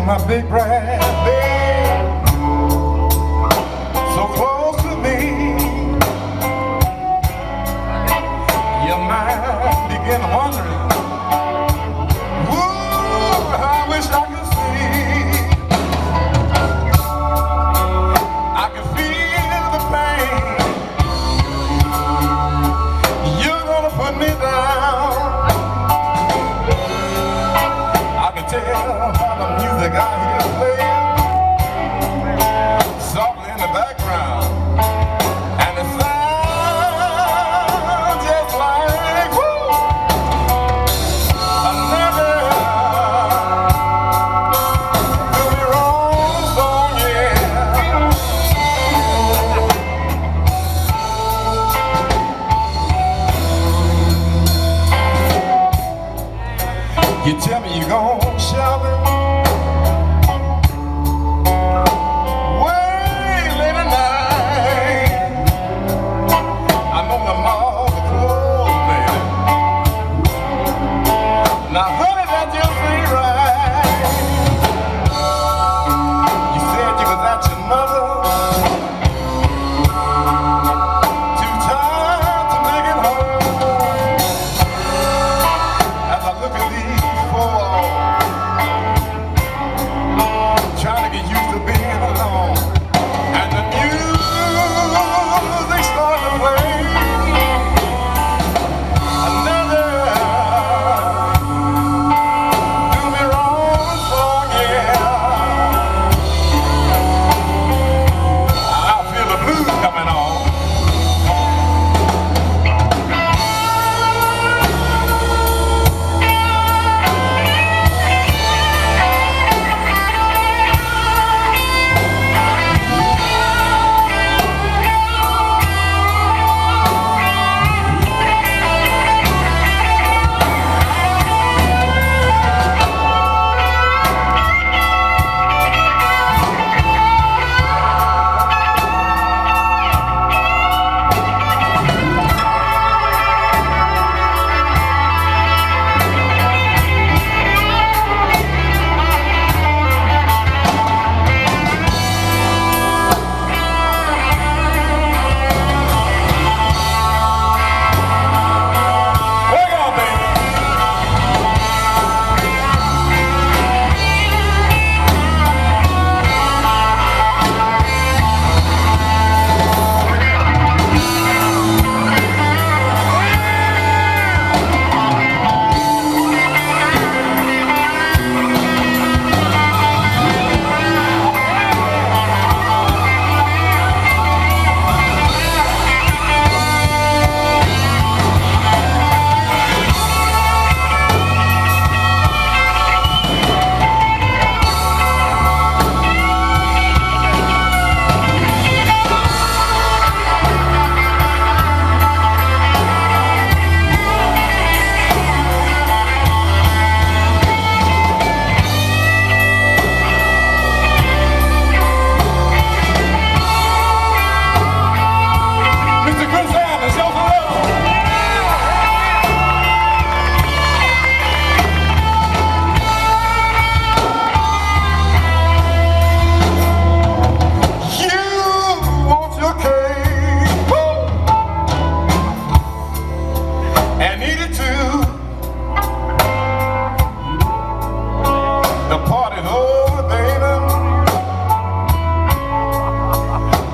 My big brass bed, so close to me, your mind begin wondering, ooh, I wish I could see, I can feel the pain, you're gonna put me down, I can tell by the music I hear playing softly in the background, and it sounds just like another do me wrong song, yeah. You tell me you're gonna shout it
and needed to. The party's over, baby.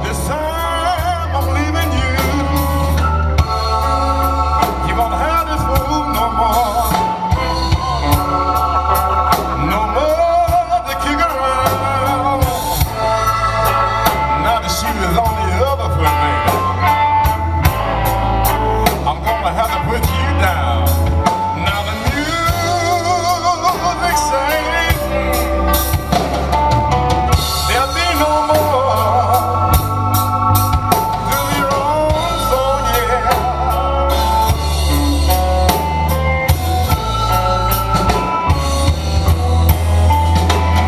This time I'm leaving you. You won't have this fool no more. No more to kick around. Now the shoe is on the other foot, baby. I'm gonna have to put you down. Now the music sings. There'll be no more to be wrong, so yeah.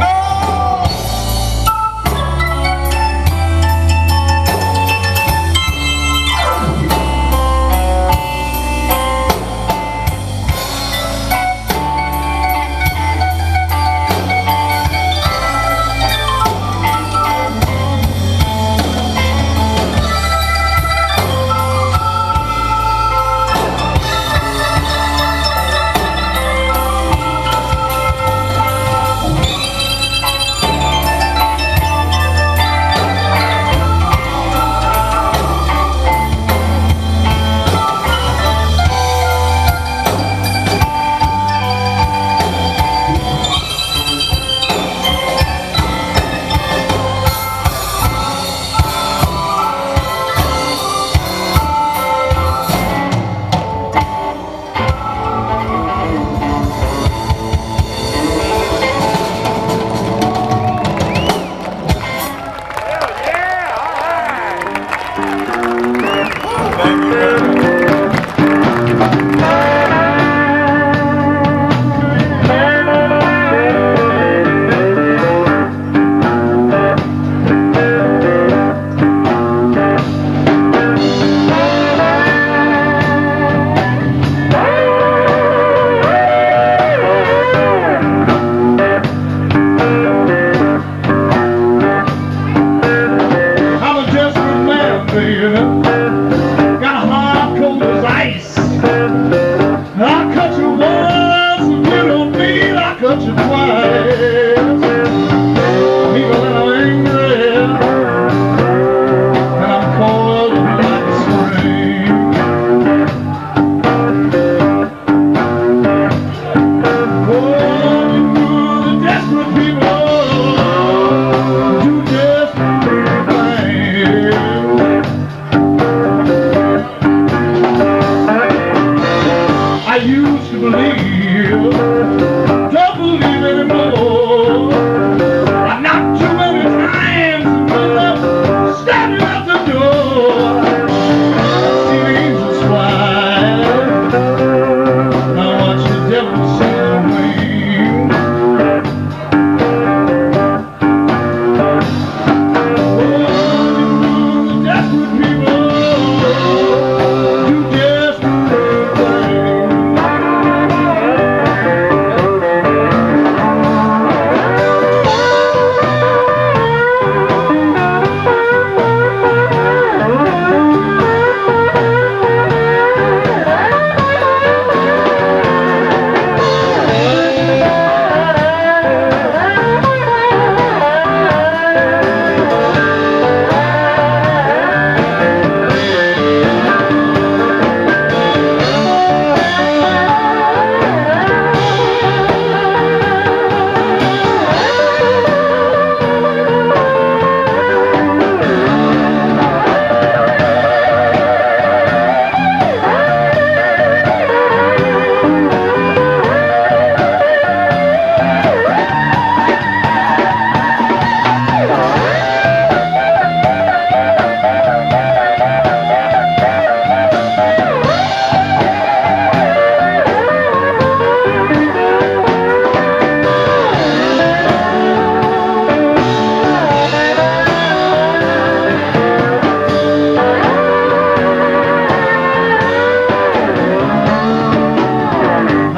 No.
I'm a desperate man, baby. Got a heart cold as ice. I'll cut you once if you don't mean I'll cut you twice. Even when I'm angry and I'm cold like spring. Oh, you the desperate people do desperate things. I used to believe, don't believe anymore. I knocked too many times and ended up standing at the door. I see the angels fly, I watch the devil sail wings. Oh, the desperate people do desperate things.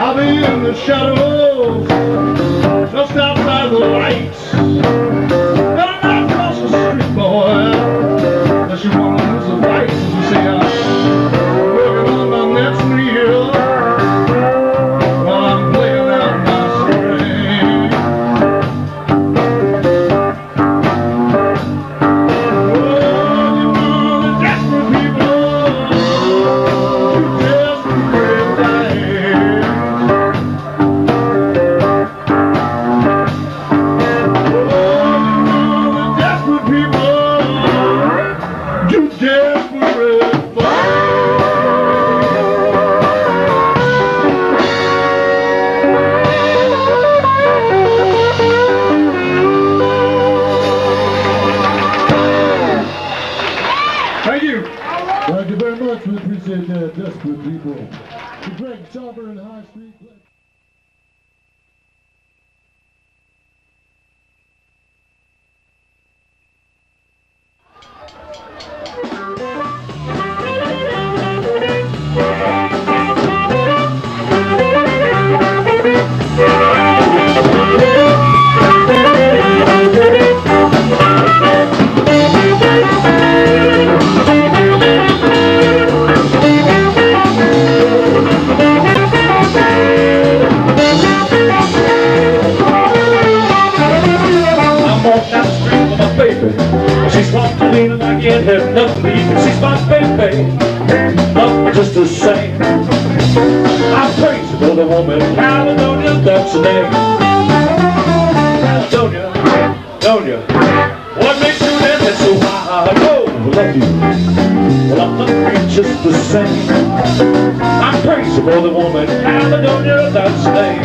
I'll be in the shadows, just outside the lights. Better not cross the street, boy, unless you want to lose the fight. You see, I'm working on my next meal.
good people. The Greg Chopper and High Street.
She's walked lean and I can't have nothing to eat. She's my baby, love me just the same. I'm crazy for the woman, Caledonia, that's the name. Caledonia, Caledonia, what makes you dance? That's so high. Oh, I love you, well I love you just the same. I'm crazy for the woman, Caledonia, that's the name.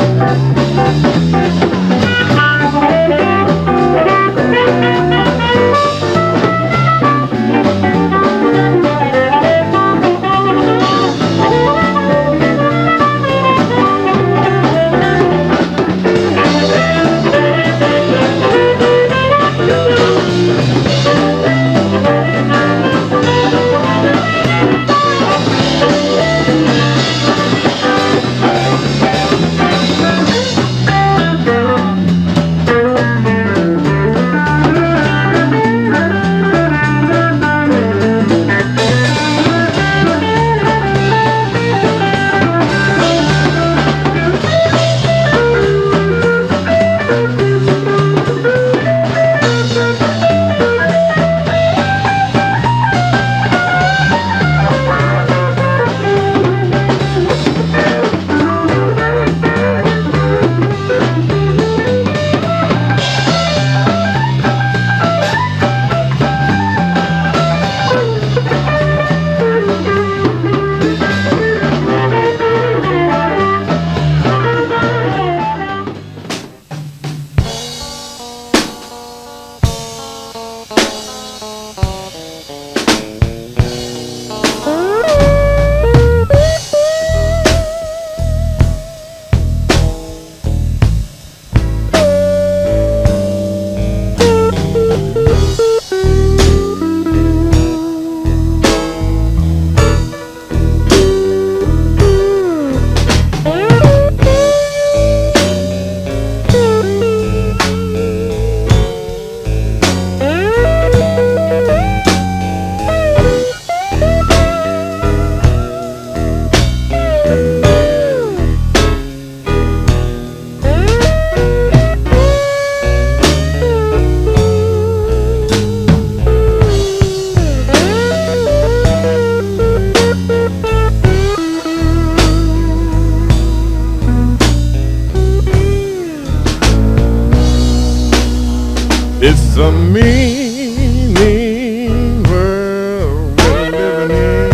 It's a mean, mean world we're living in,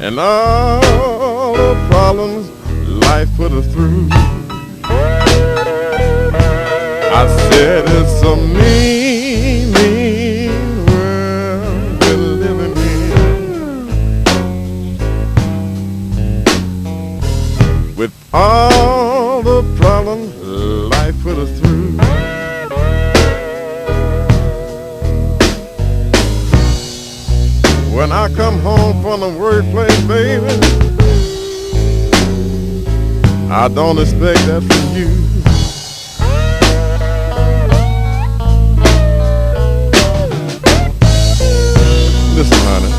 and all the problems life put us through. I said it's a mean, mean world we're living in, with all the problems life put us through. When I come home from the workplace, baby, I don't expect that from you. Listen, honey,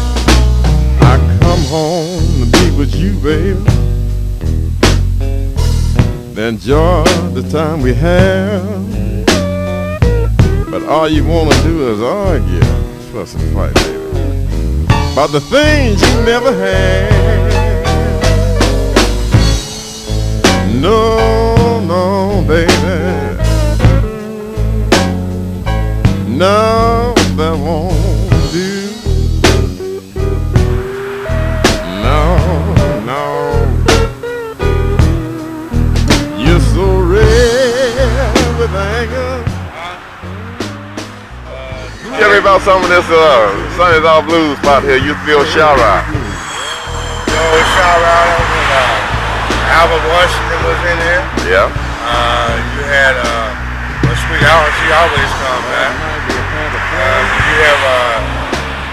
I come home to be with you, baby, to enjoy the time we have. But all you want to do is argue, fuss and fight, baby, about the things you never had. No, no, baby, no, that won't do. No, no, you're so red with anger. Tell me about about some of this Sonny's All Blues spot here? Used to be old shout out.
The old shout out was Albert Washington was in there.
Yeah.
You had Sweet Howard, she always come back. You have a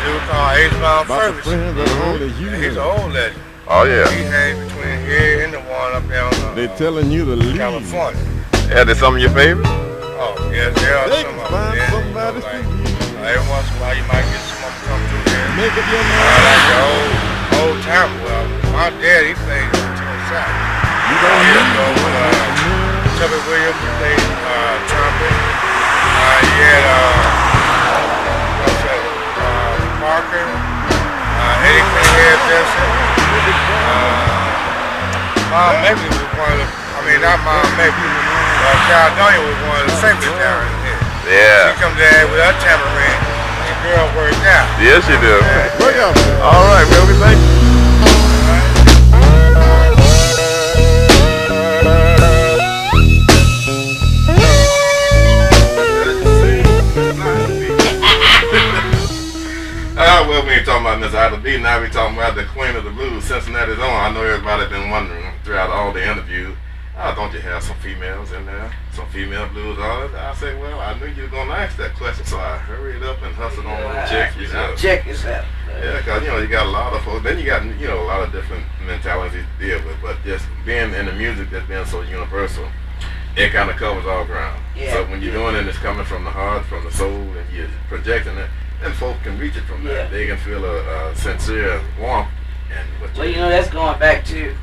dude called H-Bound Ferguson. He's an old legend.
Oh yeah.
He hangs between here and the one up there on
They telling you to leave.
California.
Yeah, there's some of your favorites?
Oh, yes, there are some of them. Yeah, every once in a while you might get someone to come through there.
Make up your
Like the old time. Well, my dad, he played to the south. You know, Tubby Williams, he played trumpet. He had, Parker, Eddie Quinn, Jesse. Mom Maybe was one of the, not Mom Maybe, but Caledonia was one of the favorites down here.
Yeah.
She come down with her tambourine, and the girl worked out.
Yes, you do.
Look out.
All right, well, we thank you. Well, we ain't talking about Miss Ida B. Now we talking about the Queen of the Blues, Cincinnati's own. I know everybody been wondering throughout all the interviews, don't you have some females in there? Some female blues artists? I say, well, I knew you were going to ask that question, so I hurried up and hustled on them checks.
Check this out.
Yeah, because, you got a lot of folks. Then you got, a lot of different mentalities to deal with. But just being in the music that's been so universal, it kind of covers all ground.
Yeah.
So when you're doing it, it's coming from the heart, from the soul, and you're projecting it, then folks can reach it from that.
Yeah.
They can feel a sincere warmth. And what
That's going back to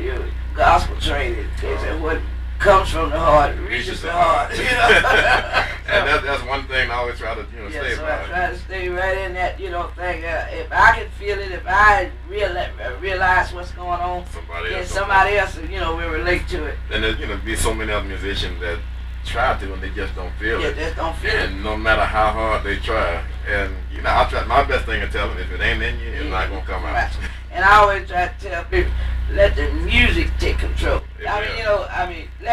your gospel training. They said what comes from the heart reaches the heart.
And that's one thing I always try to stay
so
by.
I try to stay right in that thing. If I can feel it, if I realize what's going on, somebody else will relate to it.
And there's be so many other musicians that try to and they just don't feel it.
Just don't feel
and no matter how hard they try, and I try my best thing to tell them, if it ain't in you, it's not gonna come out.
Right. And I always try to tell people, let the music take control. Let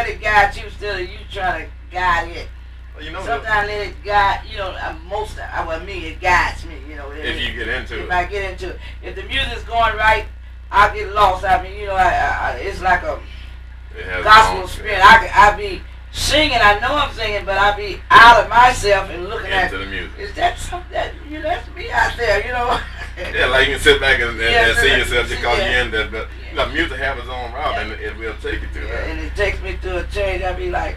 it guide you instead of you trying to guide it.
Well,
sometimes let it guide, it guides me,
If you get into it.
If I get into it. If the music's going right, I get lost. It's like a gospel spirit. I be singing, I know I'm singing, but I be out of myself and looking
into the music.
Is that something that, that's me out there,
Yeah, like you can sit back and see yourself just because you're in that. But music have its own route, and it will take you to that.
And it takes me to a change. I be like,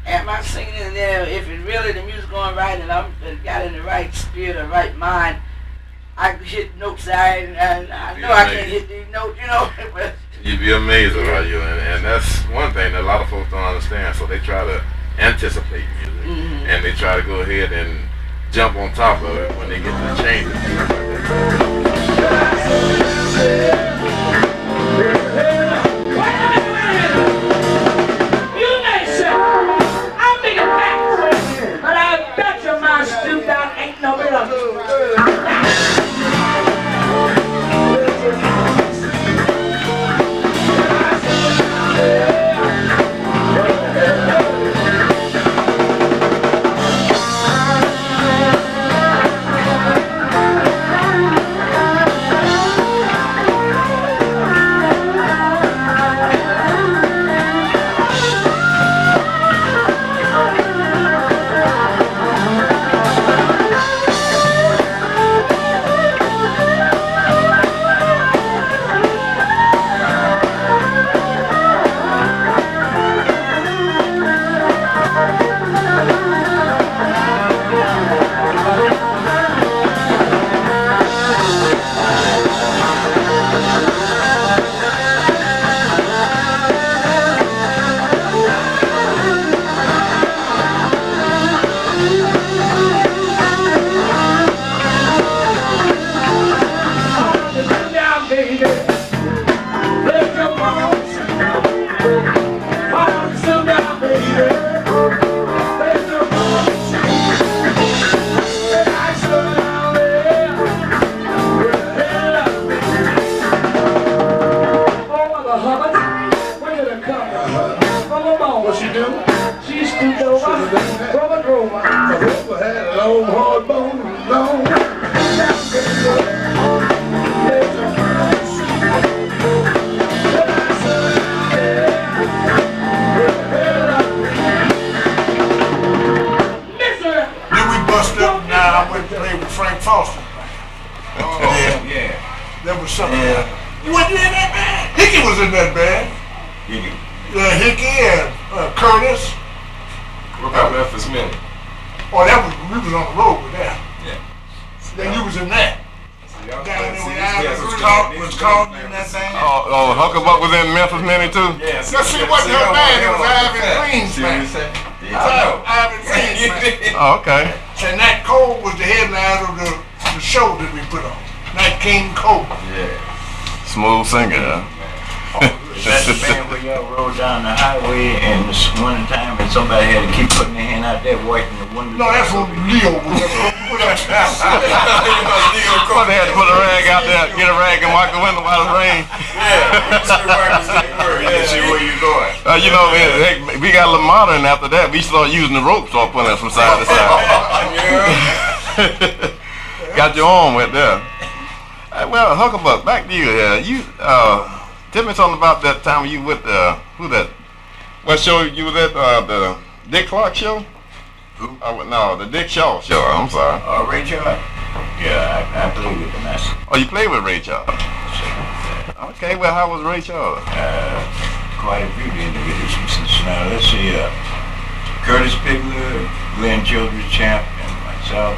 am I singing in there? If it really, the music's going right and I'm got in the right spirit, the right mind, I can hit notes I know I can't hit these notes, but
You'd be amazed about you, and that's one thing that a lot of folks don't understand. So they try to anticipate music, and they try to go ahead and jump on top of it when they get the changes.
You may say, I'm big and fat, but I bet you my stoop down ain't no bit of it.
There was something. You wasn't in that band? Hickey was in that band.
Hickey.
Yeah, Hickey and Curtis.
What about Memphis Minnie?
Oh, we was on the road with that.
Yeah.
Then you was in that. Down there with Ivan was caught in that thing.
Oh, Hucklebuck was in Memphis Minnie too?
Yeah. Let's see what her band. It was Ivan Green's band. Ivan Green's band.
Oh, okay.
And Nat Cole was the headliner of the show that we put on. Nat King Cole.
Yeah.
Smooth singer, huh?
That's the band where y'all rode down the highway and this one time and somebody had to keep putting their hand out there wiping the window.
No, that's when Leo was.
Well, they had to put a rag out there, get a rag and wipe the window while it rained.
See where you going.
You know, we got a little modern after that. We started using the rope, start putting it from side to side. Got your arm wet there. Well, Hucklebuck, back to you. Tell me something about that time you with who that? What show you was at? The Dick Clark show?
Who?
No, the Dick Shaw show. I'm sorry.
Ray Charles? Yeah, I played with the master.
Oh, you played with Ray Charles? Okay, well, how was Ray Charles?
Quite a few individuals from Cincinnati. Let's see, Curtis Pigler, Glenn Childress Champ, and myself.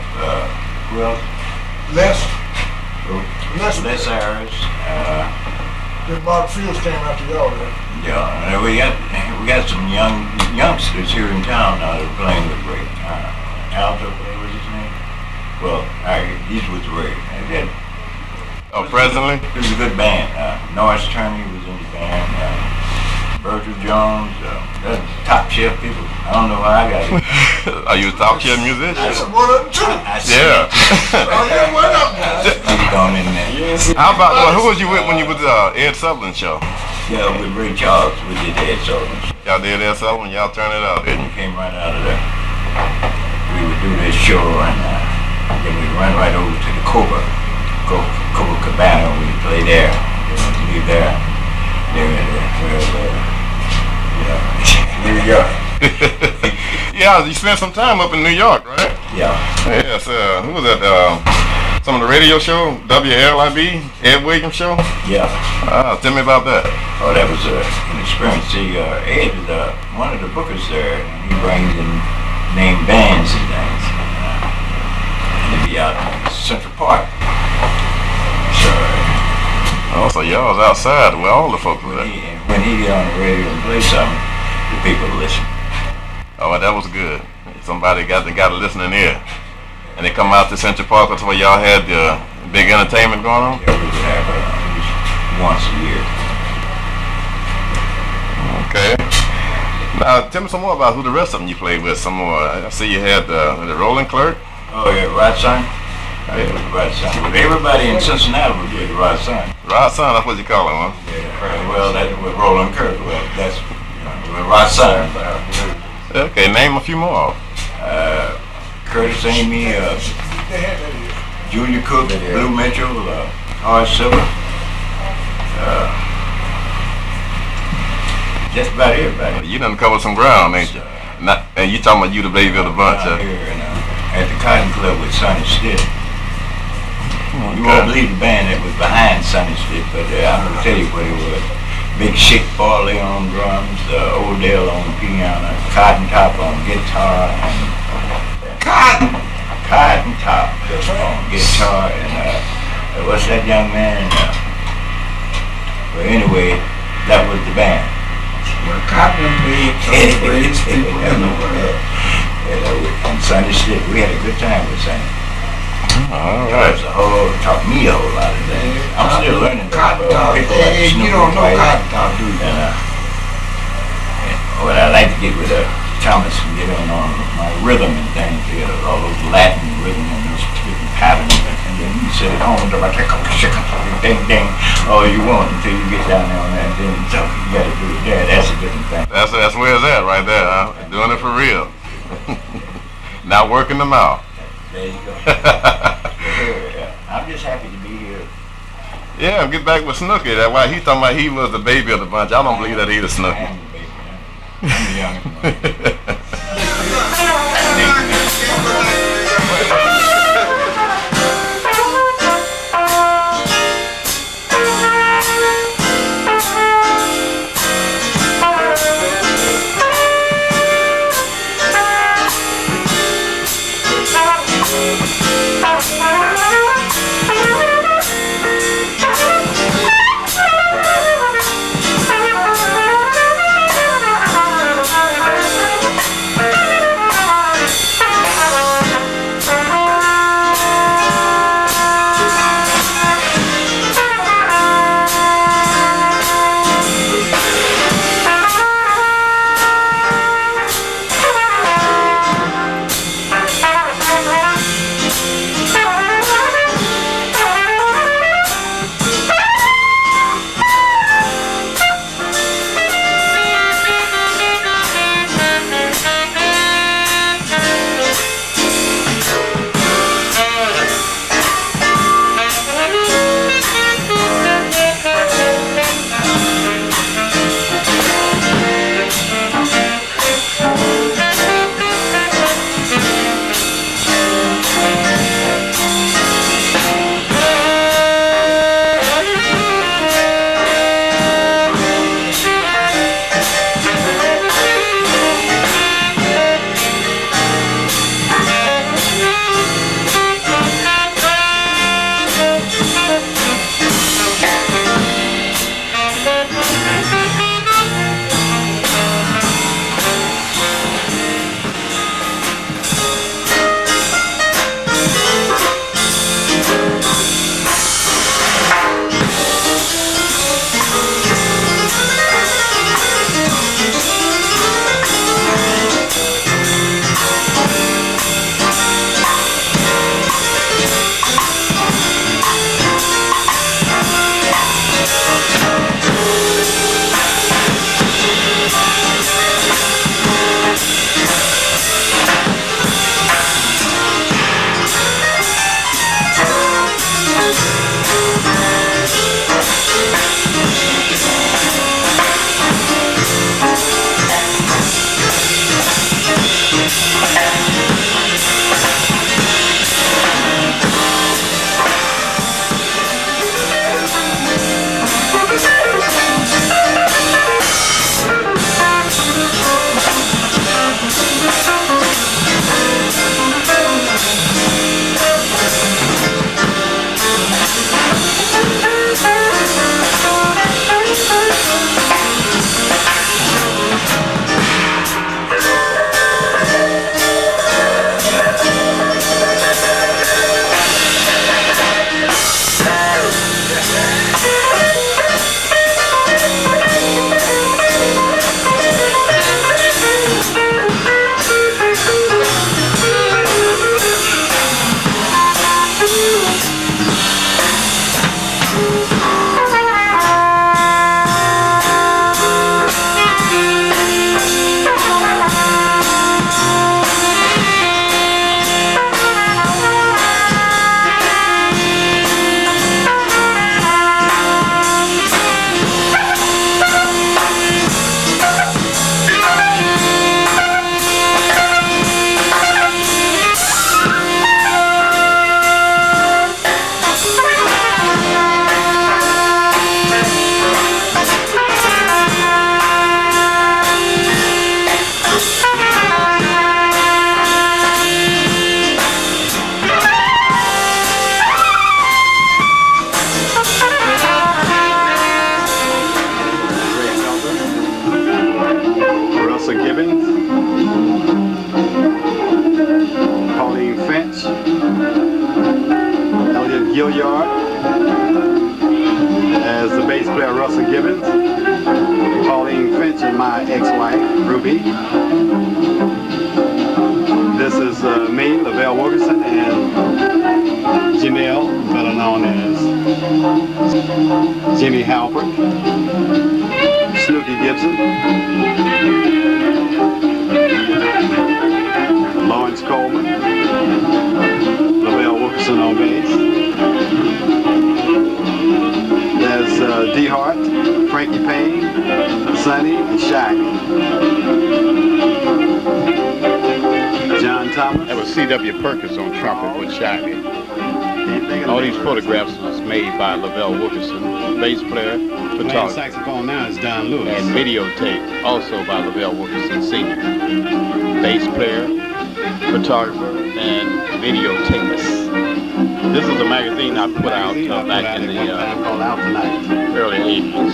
Who else?
Les
Harris.
Then Mark Fields came after y'all there.
Yeah, and we got some youngsters here in town now that are playing with Ray. Alto, what was his name? Well, he's with Ray.
Presently?
It was a good band. Norris Turney was in the band. Bertram Jones, that's top shelf people. I don't know why I got it.
Are you a top shelf musician?
That's one of them too.
Yeah.
Oh, yeah, one of them.
He's gone in there.
How about, who was you with when you was Ed Sullivan show?
Yeah, with Ray Charles, we did Ed Sullivan.
Y'all did Ed Sullivan, y'all turned it out, didn't you?
Came right out of there. We would do this show and then we'd run right over to the Cobra Cabana. We'd play there. Then we'd leave there. New York.
Yeah, you spent some time up in New York, right?
Yeah.
Yes, who was that? Some of the radio show, WLIB, Ed Williams show?
Yeah.
Tell me about that.
Oh, that was an experience. See, Ed is one of the bookers there, and he brings in name bands and things. And he'd be out in Central Park.
So y'all was outside where all the folks were at.
When he get on the radio and play something, the people listen.
Oh, well, that was good. Somebody got a listening ear. And they come out to Central Park, that's where y'all had the big entertainment going on?
Yeah, we would have at least once a year.
Okay. Now, tell me some more about who the rest of them you played with. Some more. I see you had the Rolling Clerk.
Oh, yeah, Rod Son. Rod Son. But everybody in Cincinnati would be Rod Son.
Rod Son, that's what you call him, huh?
Yeah, well, that's with Rolling Kirk. Well, that's Rod Son.
Okay, name a few more.
Curtis Amy, Junior Cook, Blue Mitchell, Horace Silver. Just about everybody.
You done covered some ground, ain't you? And you talking about you the baby of the bunch, huh?
Here at the Cotton Club with Sonny Stitt. You won't believe the band that was behind Sonny Stitt, but I'm going to tell you what it was. Big Chick Farley on drums, Odell on piano, Cotton Top on guitar, and Cotton Top on guitar, and what's that young man? Well, anyway, that was the band.
Well, Cotton made some of the greatest people in the world.
And Sonny Stitt, we had a good time with Sonny.
All right.
Taught me a whole lot of things. I'm still learning.
Cotton Top. Hey, you don't know Cotton Top, do you?
Well, I like to get with Thomas and get on my rhythm and things. You know, all those Latin rhythm and those different patterns. And then you sit at home and ding ding all you want until you get down there on that. Then you got to do it there. That's a different thing.
That's where it's at right there, huh? Doing it for real. Not working them out.
There you go. I'm just happy to be here.
Yeah, get back with Snooky. That's why he talking about he was the baby of the bunch. I don't believe that he was Snooky.
I am the baby. I'm the youngest one.
guitar. As the bass player, Russell Gibbons. Pauline Finch and my ex-wife, Ruby. This is me, Lavelle Wilkerson, and Janelle, better known as Jimmy Halpert, Snooky Gibson, Lawrence Coleman, Lavelle Wilkerson on bass. There's D. Hart, Frankie Payne, Sonny, and Shaggy. John Thomas.
That was C.W. Perkins on trumpet with Shaggy. All these photographs was made by Lavelle Wilkerson, bass player,
Playing
photographer.
saxophone now is Don Lewis.
And videotape also by Lavelle Wilkerson Sr. Bass player, photographer, and videotapist. This is a magazine I put out back in the early 80s.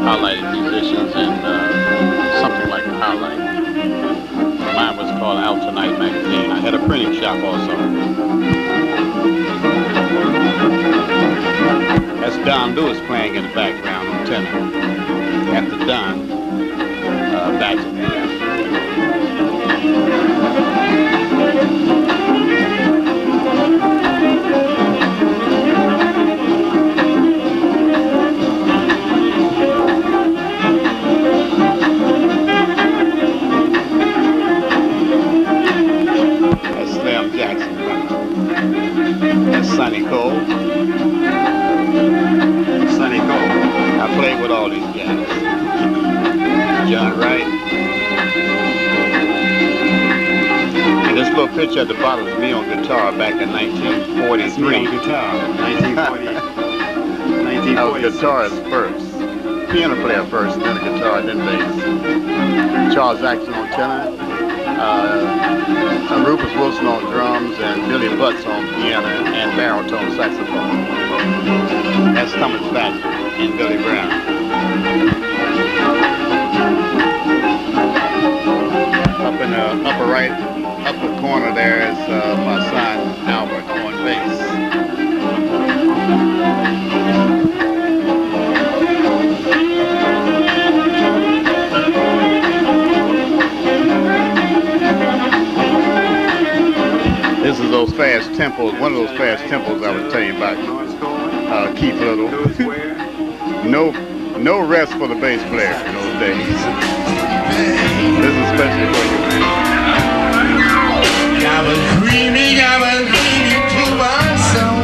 Highlighted musicians and something like a highlight. Mine was called Out Tonight magazine. I had a printing shop also. That's Don Lewis playing in the background on tenor. After Don, back to me. That's Slim Jackson. That's Sonny Cole. Sonny Cole. I played with all these guys. John Wright. And this little picture at the bottom is me on guitar back in 1943.
Me on guitar, 1940.
I was guitarist first. Piano player first, then a guitar, then bass. Charles Jackson on tenor. Rufus Wilson on drums and Billy Butts on piano and baritone saxophone. That's Thomas Thatcher and Billy Brown. Up in the upper corner there is my son Albert on bass. This is those fast tempos, one of those fast tempos I was telling you about. Keith Little. No rest for the bass player in those days. This is especially for you, man.
I was dreaming to myself.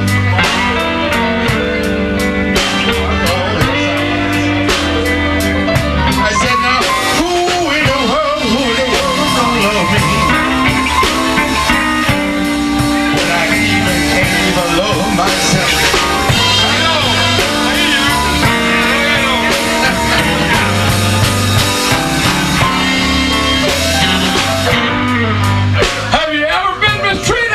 I said, now, who in the world don't love me? When I can't even love myself. Have you ever been mistreated?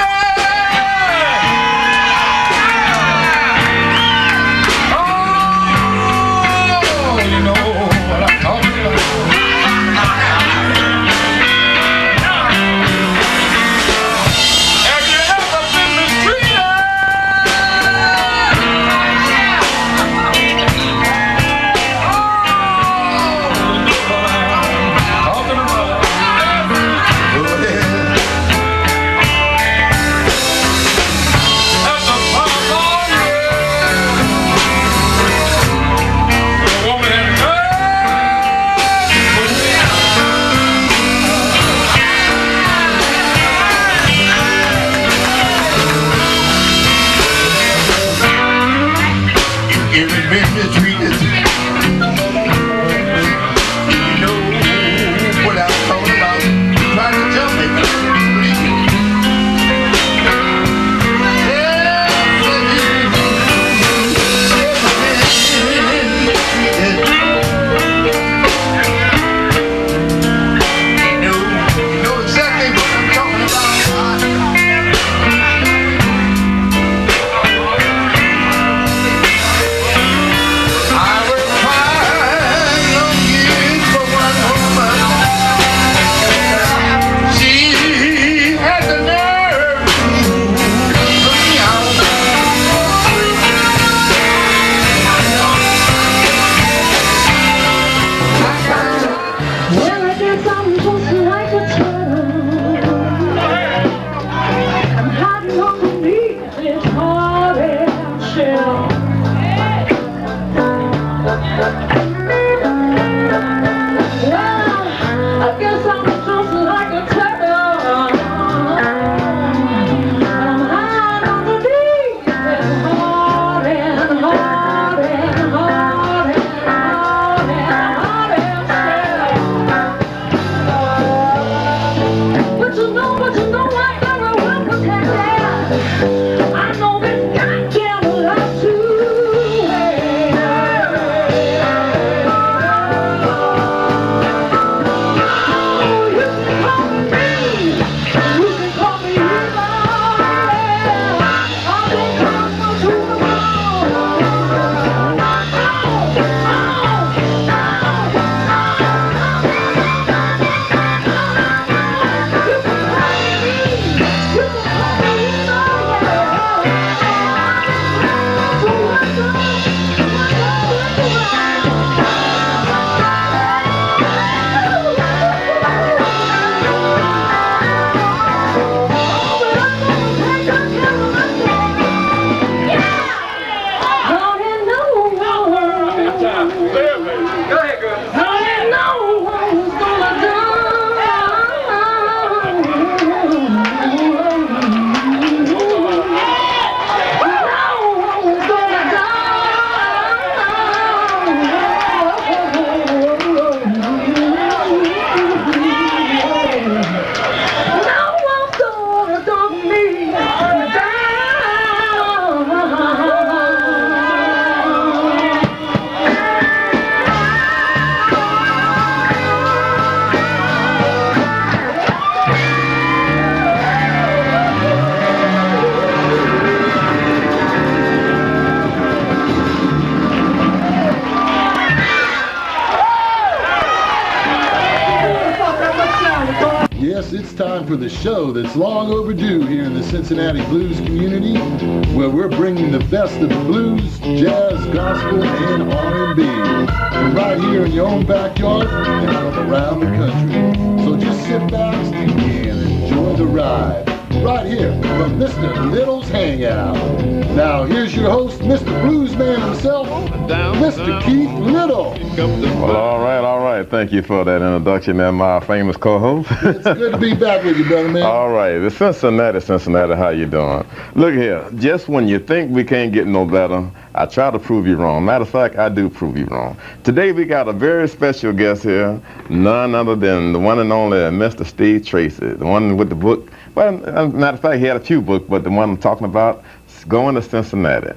I guess I'm just like a turtle. I'm high on the deep and hard and hard and hard and hard and hard and but you know, I never will protect that. I know this goddamn love too.
Yes, it's time for the show that's long overdue here in the Cincinnati blues community, where we're bringing the best of the blues, jazz, gospel, and R&B from right here in your own backyard and from around the country. So just sit back and enjoy the ride right here from Mr. Little's Hangout. Now here's your host, Mr. Bluesman himself, Mr. Keith Little.
Well, all right. Thank you for that introduction there, my famous co-host.
It's good to be back with you, brother, man.
All right, the Cincinnati, how you doing? Look here, just when you think we can't get no better, I try to prove you wrong. Matter of fact, I do prove you wrong. Today we got a very special guest here, none other than the one and only Mr. Steve Tracy, the one with the book. Well, matter of fact, he had a few books, but the one I'm talking about is Going to Cincinnati.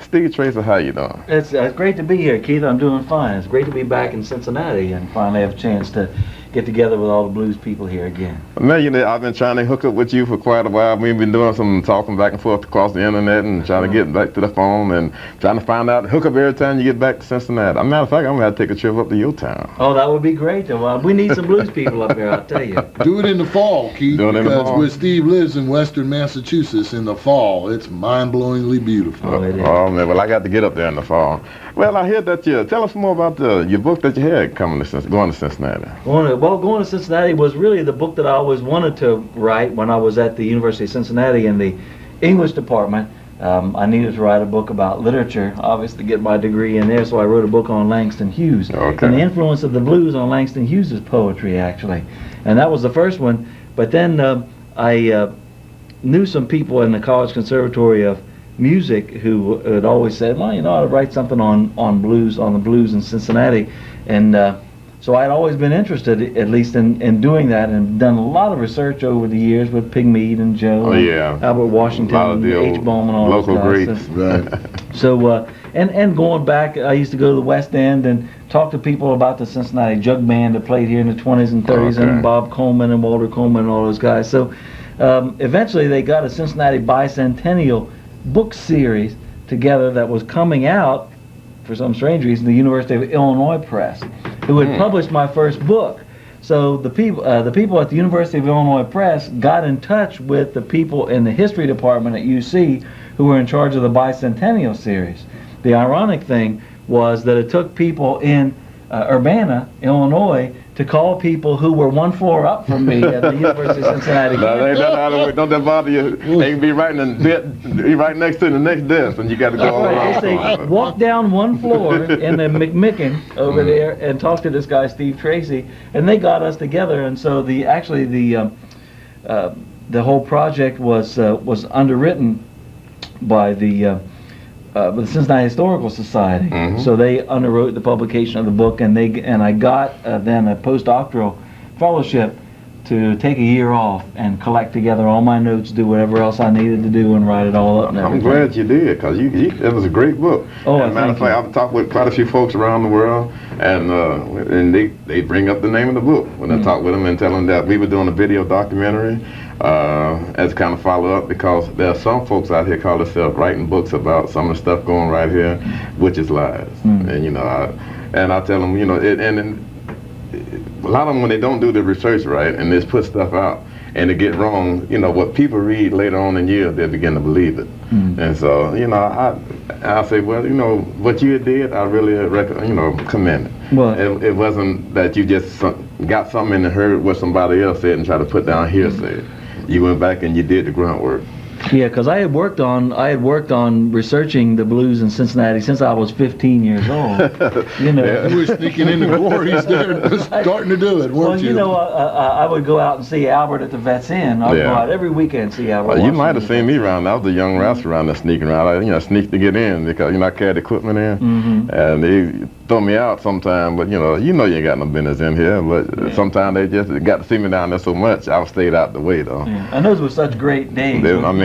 Steve Tracy, how you doing?
It's great to be here, Keith. I'm doing fine. It's great to be back in Cincinnati and finally have a chance to get together with all the blues people here again.
Man, you know, I've been trying to hook up with you for quite a while. We've been doing some talking back and forth across the internet and trying to get back to the phone and trying to find out, hook up every time you get back to Cincinnati. As a matter of fact, I'm going to have to take a trip up to your town.
Oh, that would be great. Well, we need some blues people up here, I'll tell you.
Do it in the fall, Keith, because where Steve lives in western Massachusetts in the fall, it's mind-blowingly beautiful.
Oh, it is.
Oh, man, well, I got to get up there in the fall. Well, I hear that tell us more about your book that you had going to Cincinnati.
Going to Cincinnati was really the book that I always wanted to write when I was at the University of Cincinnati in the English department. I needed to write a book about literature, obviously, to get my degree in there, so I wrote a book on Langston Hughes.
Okay.
And the influence of the blues on Langston Hughes' poetry, actually. And that was the first one. But then I knew some people in the College Conservatory of Music who had always said, well, you know, I'd write something on the blues in Cincinnati. And so I'd always been interested, at least in doing that, and done a lot of research over the years with Pigmead and Joe, Albert Washington, and H. Bowman, all
local
those guys.
greats.
So, and going back, I used to go to the West End and talk to people about the Cincinnati Jug Band that played here in the 20s and 30s, and Bob Coleman and Walter Coleman and all those guys. So eventually they got a Cincinnati Bicentennial book series together that was coming out, for some strange reason, the University of Illinois Press, who had published my first book. So the people at the University of Illinois Press got in touch with the people in the history department at UC who were in charge of the Bicentennial series. The ironic thing was that it took people in Urbana, Illinois, to call people who were one floor up from me at the University of Cincinnati.
No, ain't nothing out of it. Don't that bother you? They can be right right next to the next desk, and you got to go all around.
They say, walk down one floor in the McMicken over there and talk to this guy, Steve Tracy, and they got us together. And so the whole project was underwritten by the Cincinnati Historical Society. So they underwrote the publication of the book, and I got then a postdoctoral fellowship to take a year off and collect together all my notes, do whatever else I needed to do, and write it all up. And
I'm
everything.
glad you did, because it was a great book.
Oh,
as a matter of fact, I've talked with quite a few folks around the world, and they bring up the name of the book when I talk with them and tell them that we were doing a video documentary as a kind of follow-up, because there are some folks out here call themselves writing books about some of the stuff going right here, which is lies. And I tell them, and a lot of them, when they don't do the research right and they just put stuff out and they get wrong, what people read later on in years, they begin to believe it. And so, I say, well, what you did, I really commend it.
Well,
it wasn't that you just got something and heard what somebody else said and tried to put down hearsay. You went back and you did the groundwork.
Yeah, because I had worked on researching the blues in Cincinnati since I was 15 years old.
You were sneaking in the glories there, starting to do it, weren't you?
I would go out and see Albert at the Vet's Inn. I'd go out every weekend and see Albert.
Well, you might have seen me around. I was the young rascal around there sneaking around. I sneaked to get in because I carried equipment in, and they throw me out sometime. But you ain't got no business in here. But sometimes they just got to see me down there so much, I stayed out the way though.
Yeah. And those were such great days.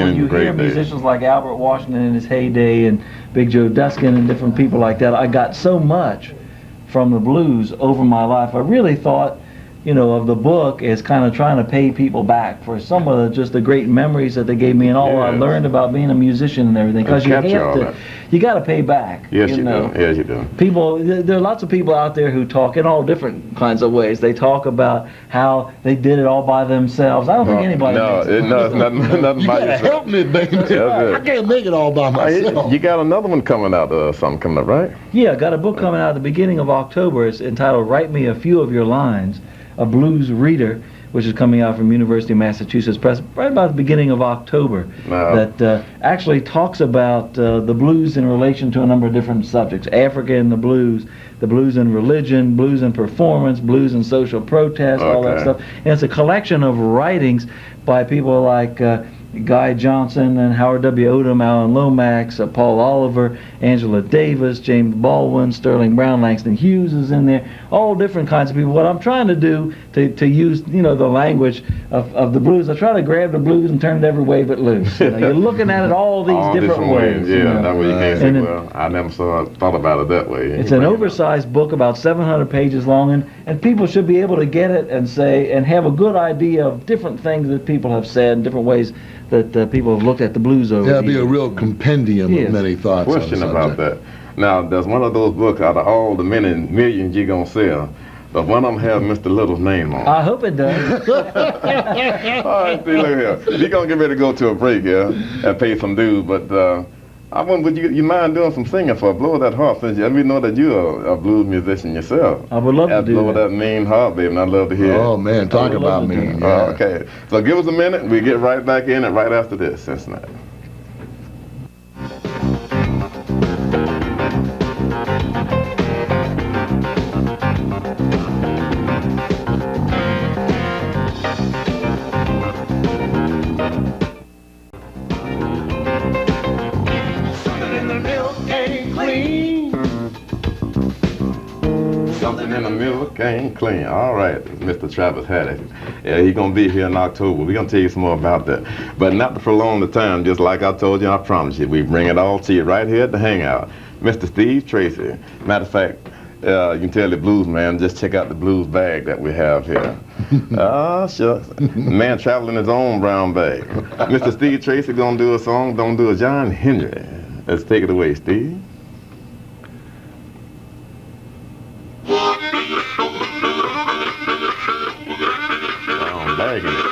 When you hear musicians like Albert Washington in his heyday and Big Joe Duskin and different people like that, I got so much from the blues over my life. I really thought, of the book as kind of trying to pay people back for some of the great memories that they gave me and all I learned about being a musician and everything. Because you got to pay back.
Yes, you do. Yes, you do.
People, there are lots of people out there who talk in all different kinds of ways. They talk about how they did it all by themselves. I don't think anybody.
It's nothing by yourself.
Help me, baby. I can't make it all by myself.
You got another one coming out, something coming up, right?
Yeah, I got a book coming out at the beginning of October. It's entitled "Write Me a Few of Your Lines," a blues reader, which is coming out from University of Massachusetts Press right about the beginning of October. That actually talks about the blues in relation to a number of different subjects: Africa and the blues and religion, blues and performance, blues and social protest, all that stuff. And it's a collection of writings by people like Guy Johnson and Howard W. Odom, Alan Lomax, Paul Oliver, Angela Davis, James Baldwin, Sterling Brown, Langston Hughes is in there, all different kinds of people. What I'm trying to do to use the language of the blues, I try to grab the blues and turn it every way but loose. You're looking at it all these different ways.
Yeah, that way you can't say, well, I never thought about it that way.
It's an oversized book, about 700 pages long, and people should be able to get it and have a good idea of different things that people have said and different ways that people have looked at the blues over.
Yeah, it'd be a real compendium of many thoughts.
Question about that. Now, there's one of those books out of all the many millions you're going to sell, but one of them have Mr. Little's name on it.
I hope it does.
All right, see, look here. We're going to get ready to go to a break here and pay some dues, but I wonder, would you mind doing some singing for Blow That Harp, since we know that you're a blues musician yourself?
I would love to do
Blow that mean harp, baby, and I'd love to hear it.
Oh, man, talk about mean. Yeah.
Okay, so give us a minute, we get right back in it right after this, Cincinnati. Something in the milk ain't clean. All right, Mr. Travis Haddock. Yeah, he's going to be here in October. We're going to tell you some more about that. But not to prolong the time, just like I told you, I promise you, we bring it all to you right here at the Hangout. Mr. Steve Tracy. Matter of fact, you can tell the blues man, just check out the blues bag that we have here. Shucks. Man traveling his own brown bag. Mr. Steve Tracy going to do a song, don't do a John Henry. Let's take it away, Steve. I'm bagging it.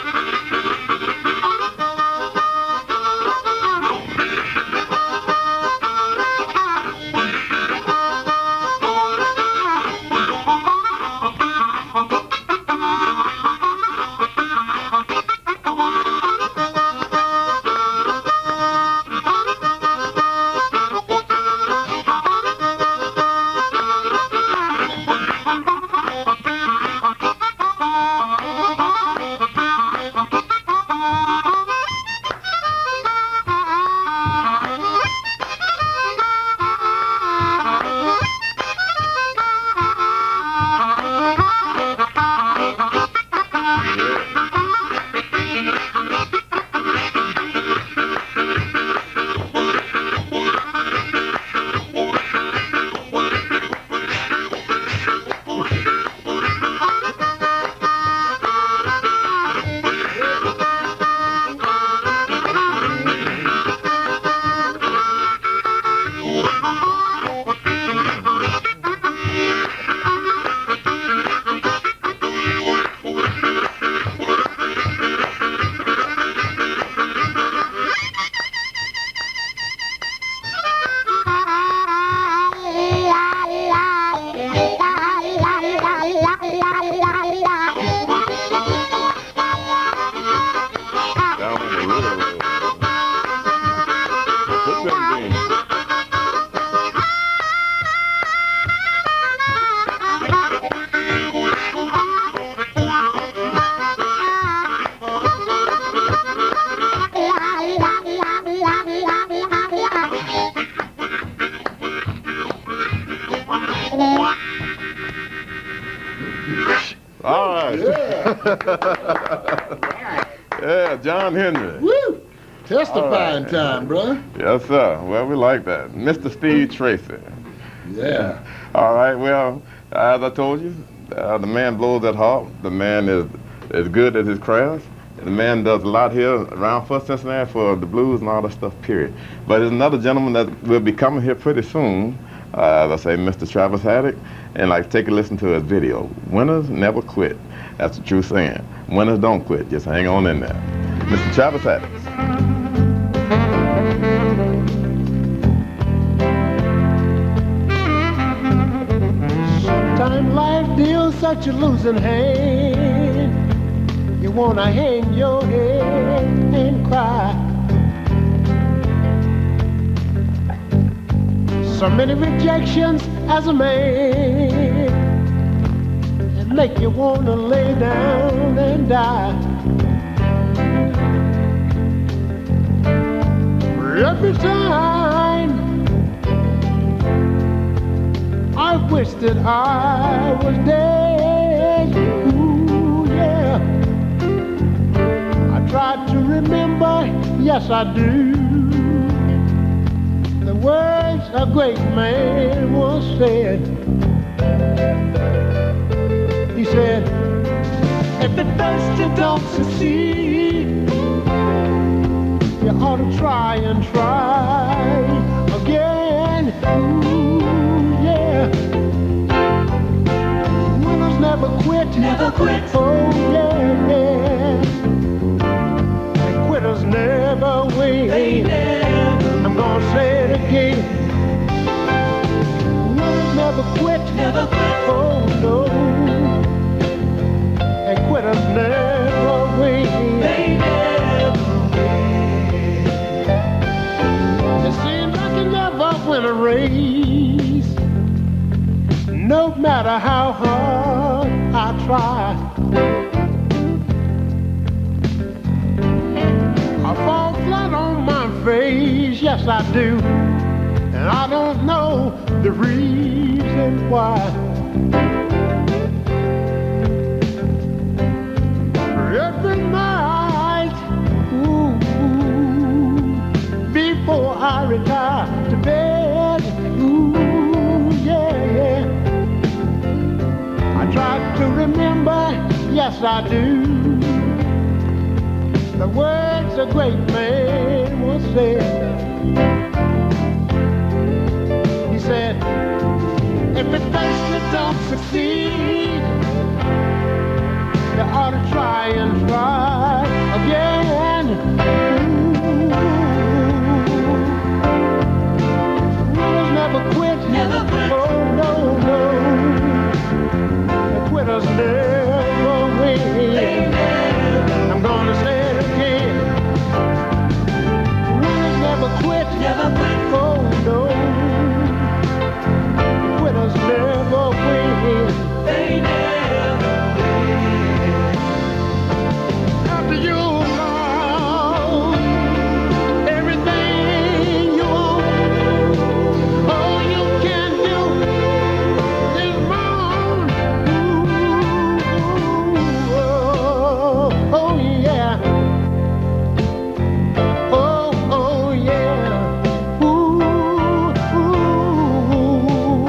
All right. Yeah, John Henry.
Woo! Testifying
All right.
time, brother.
Yes, sir. Well, we like that. Mr. Steve Tracy.
Yeah.
All right. Well, as I told you, the man blows that harp. The man is good at his craft. The man does a lot here around for Cincinnati for the blues and all that stuff, period. But there's another gentleman that will be coming here pretty soon, as I say, Mr. Travis Haddock, and like take a listen to his video. Winners never quit. That's the true saying. Winners don't quit. Just hang on in there. Mr. Travis Haddock.
Sometimes life deals such a losing hand. You wanna hang your head and cry. So many rejections as a man that make you wanna lay down and die. Every time I wish that I was dead. Ooh, yeah. I try to remember, yes I do, the words a great man once said. He said, if at first you don't succeed, you ought to try and try again. Ooh, yeah. Winners never quit. Never quit. Oh, yeah, yeah. Quitters never win. They never. I'm gonna say it again. Winners never quit. Never quit. Oh, no. And quitters never win. They never win. It seems like you never win a race, no matter how hard I try. I fall flat on my face, yes I do, and I don't know the reason why. Every night, ooh, before I retire to bed, ooh, yeah, yeah, I try to remember, yes I do, the words a great man once said. He said, if at first you don't succeed, you ought to try and try again. Winners never quit. Never quit. Oh, no, no. The quitters never win. They never. I'm gonna say it again. Winners never quit. Never quit. Oh, no. The quitters never win. They never. After you lost everything you own, all you can do is mourn. Ooh, oh, oh yeah. Oh, oh yeah. Ooh, ooh.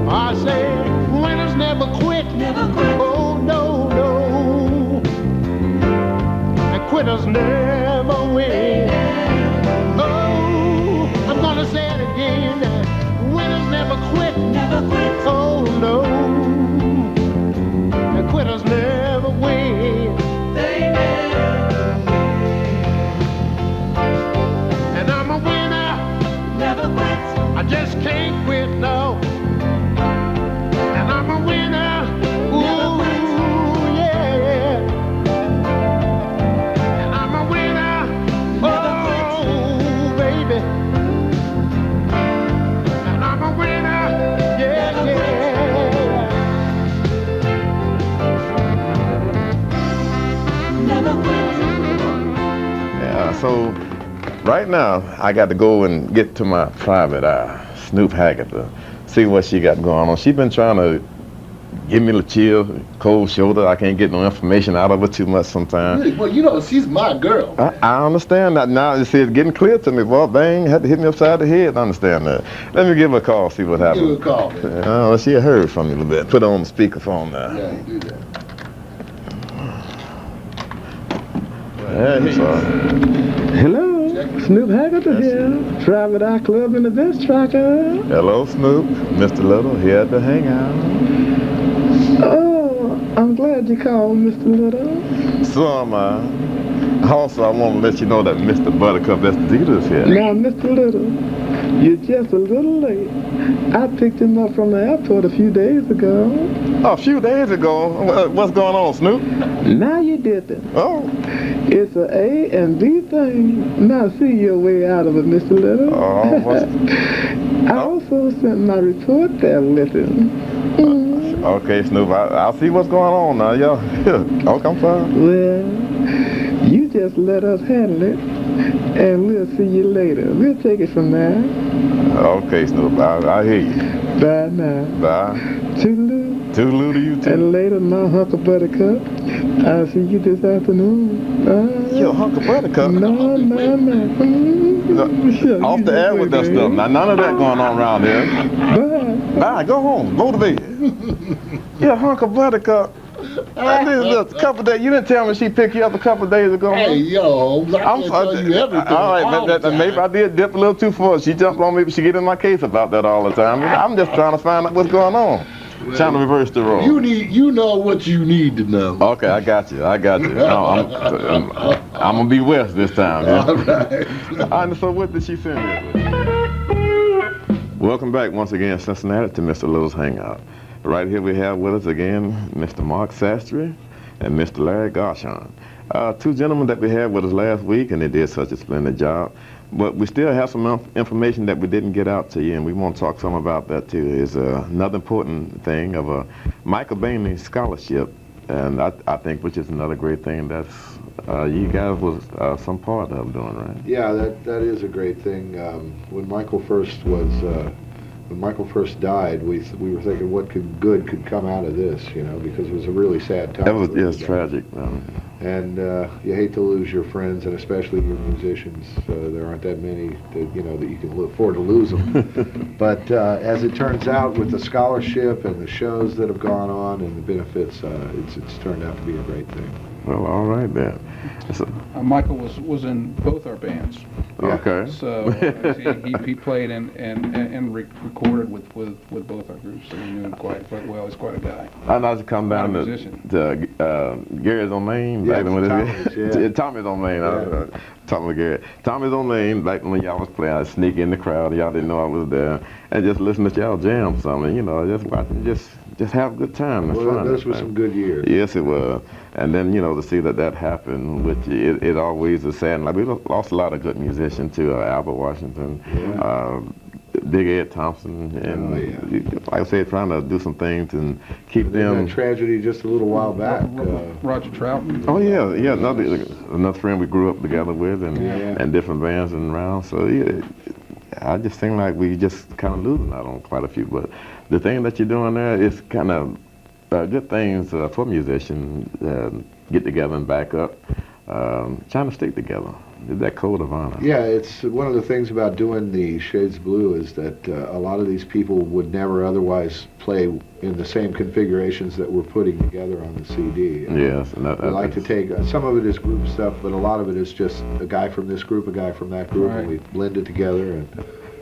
I say winners never quit. Never quit. Oh no, no. Quitters never win. Oh, I'm gonna say it again. Winners never quit. Never quit. Oh no. The quitters never win. They never win. And I'm a winner. Never quit. I just can't quit, no. And I'm a winner. Ooh, yeah, yeah.
So right now, I got to go and get to my private eye, Snoop Haggard, the
see what she got going on. She been trying to give me the chill, cold shoulder. I can't get no information out of her too much sometimes.
Really? Well, you know, she's my girl.
I understand that now. You see, it's getting clear to me. Boy, bang, had to hit me upside the head. I understand that. Let me give her a call, see what happens.
Give her a call, man.
Oh, she heard from you a little bit. Put her on the speakerphone now.
Yeah, you do that.
Hey, sorry.
Hello, Snoop Haggard here. Travel our club in the best tracker.
Hello, Snoop. Mr. Little here at the hangout.
Oh, I'm glad you called, Mr. Little.
So am I. Also, I want to let you know that Mr. Buttercup Estadita is here.
Now, Mr. Little, you're just a little late. I picked him up from the airport a few days ago.
Oh, a few days ago? What's going on, Snoop?
Now you didn't.
Oh.
It's a A and B thing. Now see your way out of it, Mr. Little.
Oh, what's...
I also sent my report there with him.
Okay, Snoop, I'll see what's going on now, y'all. Okay, I'm fine.
Well, you just let us handle it, and we'll see you later. We'll take it from there.
Okay, Snoop, I hear you.
Bye now.
Bye.
Toodaloo.
Toodaloo to you, too.
And later, my Hunk of Buttercup. I'll see you this afternoon.
Your Hunk of Buttercup?
No. Sure,
off the air with that stuff. Now, none of that going on around here.
Bye.
Bye, go home. Go to bed. Yeah, Hunk of Buttercup. A couple days. You didn't tell me she picked you up a couple days ago.
Hey, yo, I can't tell you everything.
All right, maybe I did dip a little too far. She jumped on me, but she get in my case about that all the time. I'm just trying to find out what's going on.
Well,
trying to reverse the role.
You know what you need to know.
Okay, I got you. No, I'm gonna be west this time. Yeah?
All right.
All right. So what did she send me with? Welcome back once again, Cincinnati, to Mr. Little's Hangout. Right here we have with us again Mr. Mark Sastry and Mr. Larry Garshon. Two gentlemen that we had with us last week, and they did such a splendid job. But we still have some information that we didn't get out to you, and we want to talk some about that too. Is another important thing of a Michael Bainey scholarship, and I think which is another great thing that's you guys was some part of doing, right?
Yeah, that is a great thing. When Michael first died, we were thinking what good could come out of this, because it was a really sad time.
That was tragic.
And you hate to lose your friends, and especially your musicians. There aren't that many that you can afford to lose them. But as it turns out, with the scholarship and the shows that have gone on and the benefits, it's turned out to be a great thing.
Well, all right then.
Michael was in both our bands.
Okay.
So he played and recorded with both our groups. So we knew him quite well. He's quite a guy.
I know to come down to Gary's on Main.
Yeah,
Tommy's on Main. Talking with Gary. Tommy's on Main. Back when y'all was playing, I'd sneak in the crowd. Y'all didn't know I was there, and just listen to y'all jam something. Just watching, just have a good time. And fun.
Those were some good years.
Yes, it was. And then to see that happened with you, it always is sad. Like we lost a lot of good musicians to Albert Washington, Big Ed Thompson, and like I said, trying to do some things and keep them.
That tragedy just a little while back.
Roger Troutman.
Oh yeah, another friend we grew up together with, and different bands and around. So I just think like we just kind of losing out on quite a few. But the thing that you're doing there is kind of good things for musicians. Get together and back up, trying to stick together. That code of honor.
Yeah, it's one of the things about doing the Shades of Blue is that a lot of these people would never otherwise play in the same configurations that we're putting together on the CD.
Yes, and
we like to take some of it is group stuff, but a lot of it is just a guy from this group, a guy from that group, and we blend it together,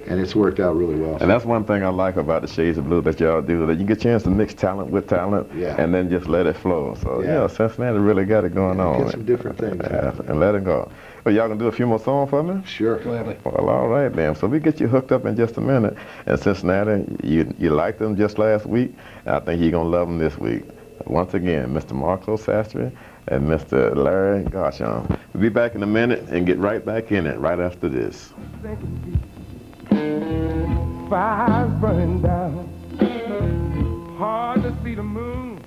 and it's worked out really well.
And that's one thing I like about the Shades of Blue that y'all do, that you get a chance to mix talent with talent, and then just let it flow. So Cincinnati really got it going on.
Get some different things.
And let it go. Well, y'all gonna do a few more songs for me?
Sure.
Gladly.
Well, all right, then. So we get you hooked up in just a minute. And Cincinnati, you liked them just last week, and I think you're gonna love them this week. Once again, Mr. Marco Sastry and Mr. Larry Garshon. We'll be back in a minute and get right back in it right after this.
Fire's burning down, hard to see the moon.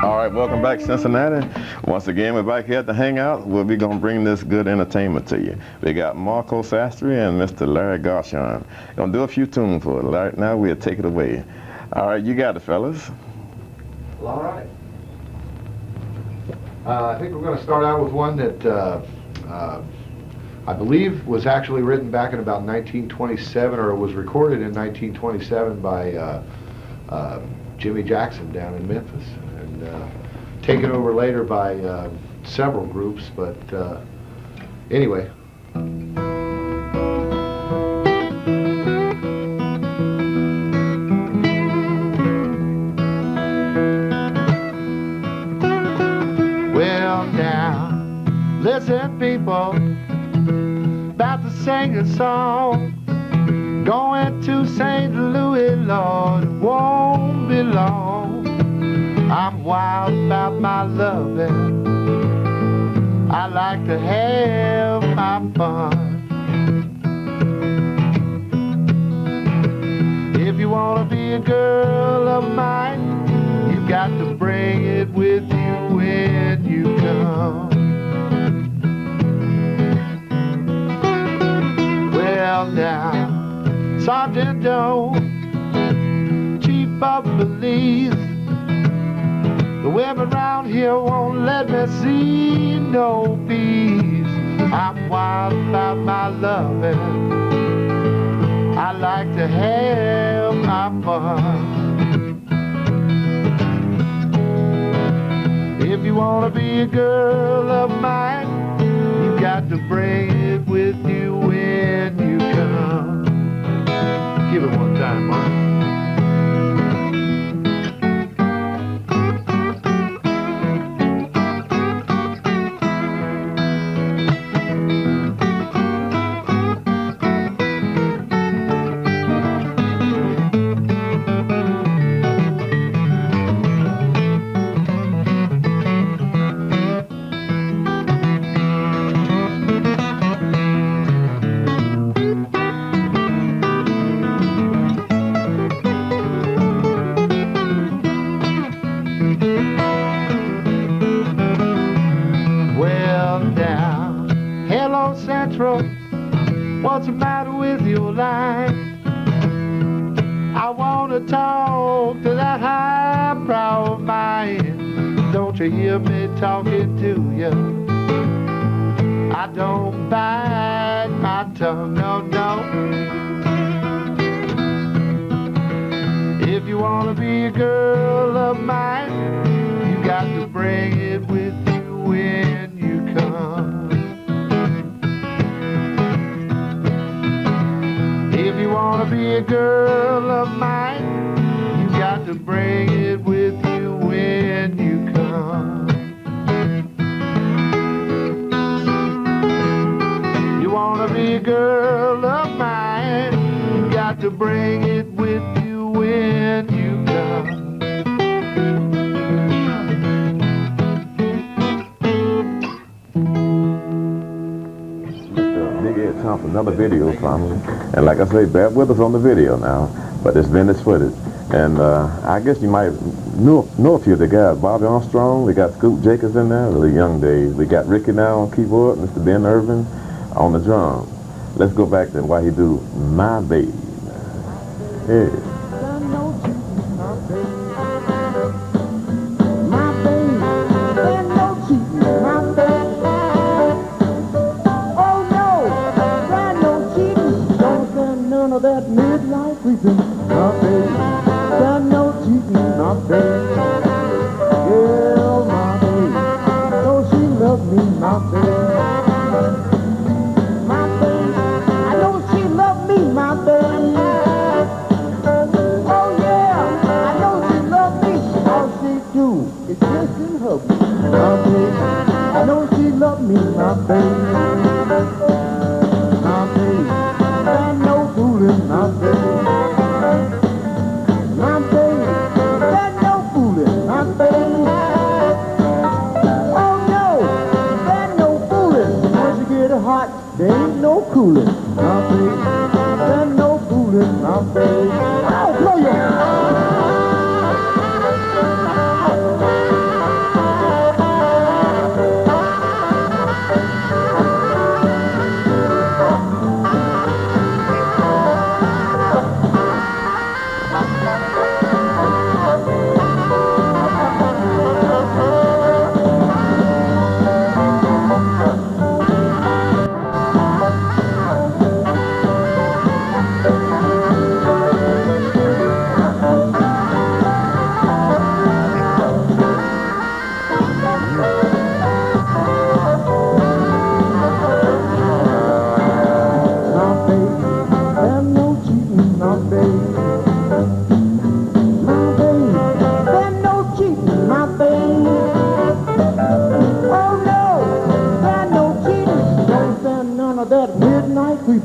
All right, right, welcome back, Cincinnati. Once again, we're back here at the Hangout. We'll be going to bring this good entertainment to you. We got Marco Sastry and Mr. Larry Garshon. Going to do a few tunes for it. Right now, we'll take it away. All right, you got it, fellas.
Well, all right. I think we're going to start out with one that I believe was actually written back in about 1927, or it was recorded in 1927 by Jimmy Jackson down in Memphis, and taken over later by several groups, but anyway.
Well, now, listen, people, about to sing a song. Going to St. Louis, Lord, it won't be long. I'm wild about my loving. I like to have my fun. If you want to be a girl of mine, you got to bring it with you when you come. Well, now, Sergeant Joe, Chief of Police, the women around here won't let me see no peace. I'm wild about my loving. I like to have my fun. If you want to be a girl of mine, you got to bring it with you when you come. Give it one time, Mark. What's the matter with your line? I want to talk to that highbrow of mine. Don't you hear me talking to you? I don't bite my tongue, no, no. If you want to be a girl of mine, you got to bring it with you when you come. If you want to be a girl of mine, you got to bring it with you when you come. You want to be a girl of mine, you got to bring it with you when you come.
Time for another video from me, and like I say, bear with us on the video now, but it's vintage footage, and I guess you might know a few of the guys. Bobby Armstrong, we got Scoop Jacobs in there, really young days. We got Ricky now on keyboard, Mr. Ben Irvin on the drums. Let's go back to why he do My Baby. Hey.
That midnight creeping, my baby, got no cheating, my baby. Yeah, my baby, know she loves me, my baby. My baby, I know she loves me, my baby. Oh yeah, I know she loves me. All she do is listen her, my baby. I know she loves me, my baby. My baby. My baby, there's no fooling, my baby. Oh no, there's no fooling. Once you get hot, there ain't no cooling, my baby. There's no fooling, my baby. Oh, blow your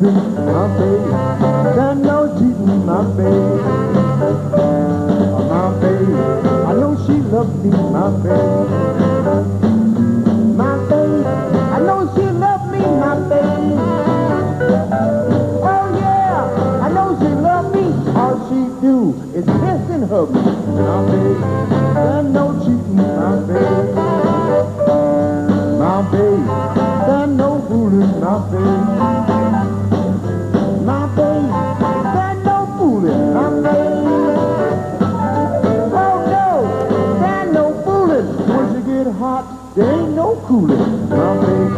cheating, my baby. There's no cheating, my baby. My baby, I know she loves me, my baby. My baby, I know she loves me, my baby. Oh yeah, I know she loves me. All she do is kiss and hug me, my baby. There's no cheating, my baby. My baby, there's no fooling, my baby. My baby, there's no fooling, my baby. Oh no, there's no fooling. Once you get hot, there ain't no cooling, my baby.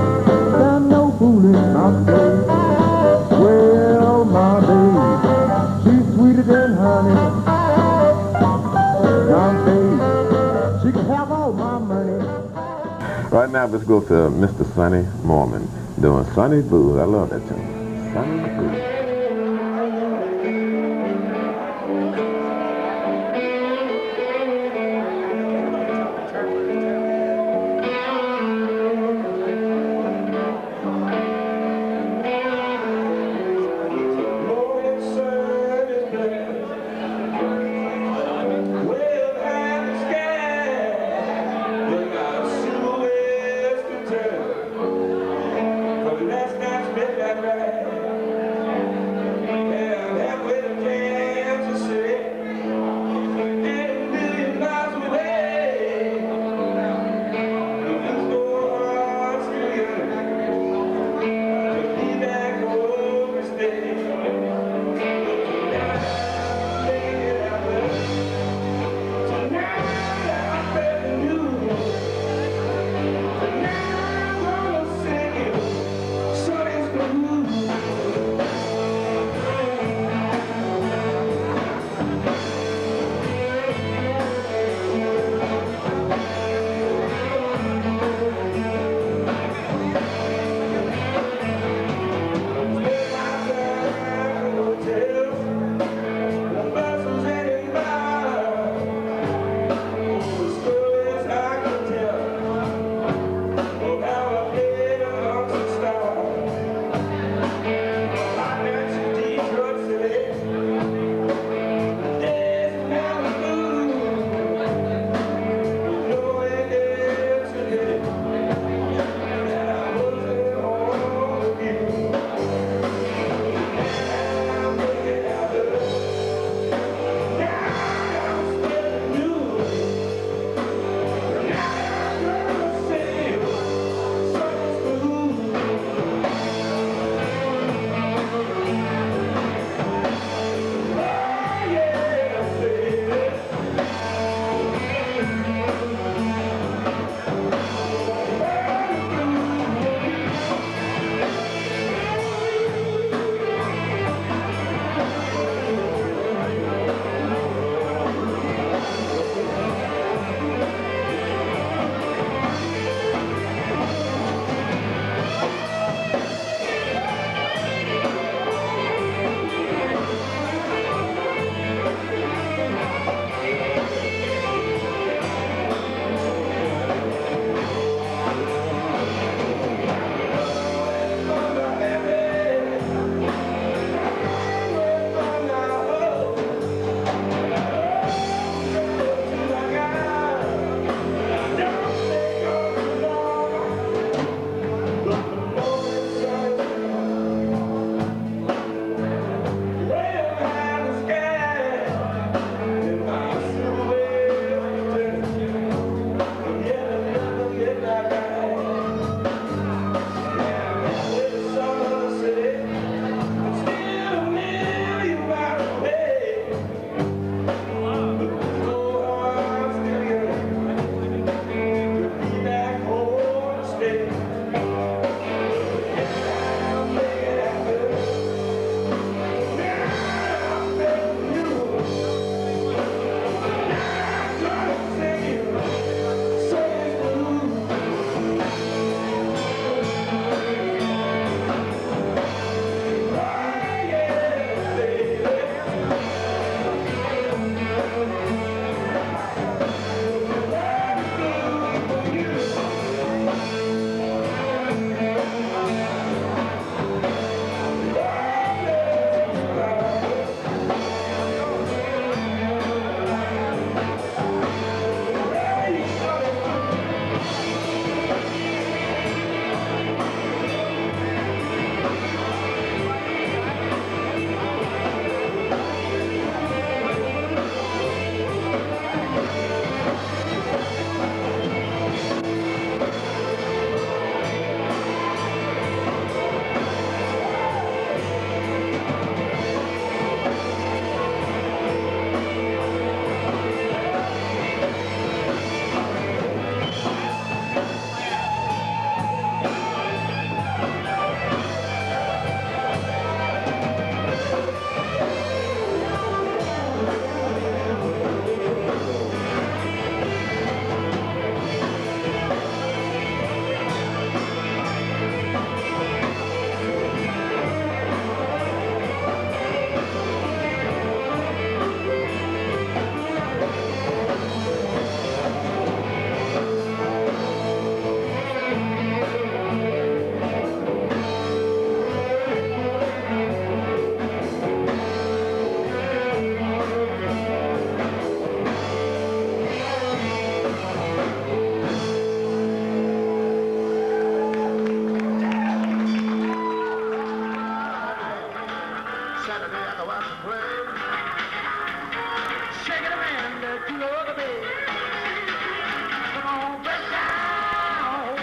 There's no fooling, my baby. Well, my baby, she's sweeter than honey. My baby, she can have all my money.
Right now, let's go to Mr. Sonny Mormon doing Sonny Blues. I love that tune. Sonny Blues.
Last night's been that bad.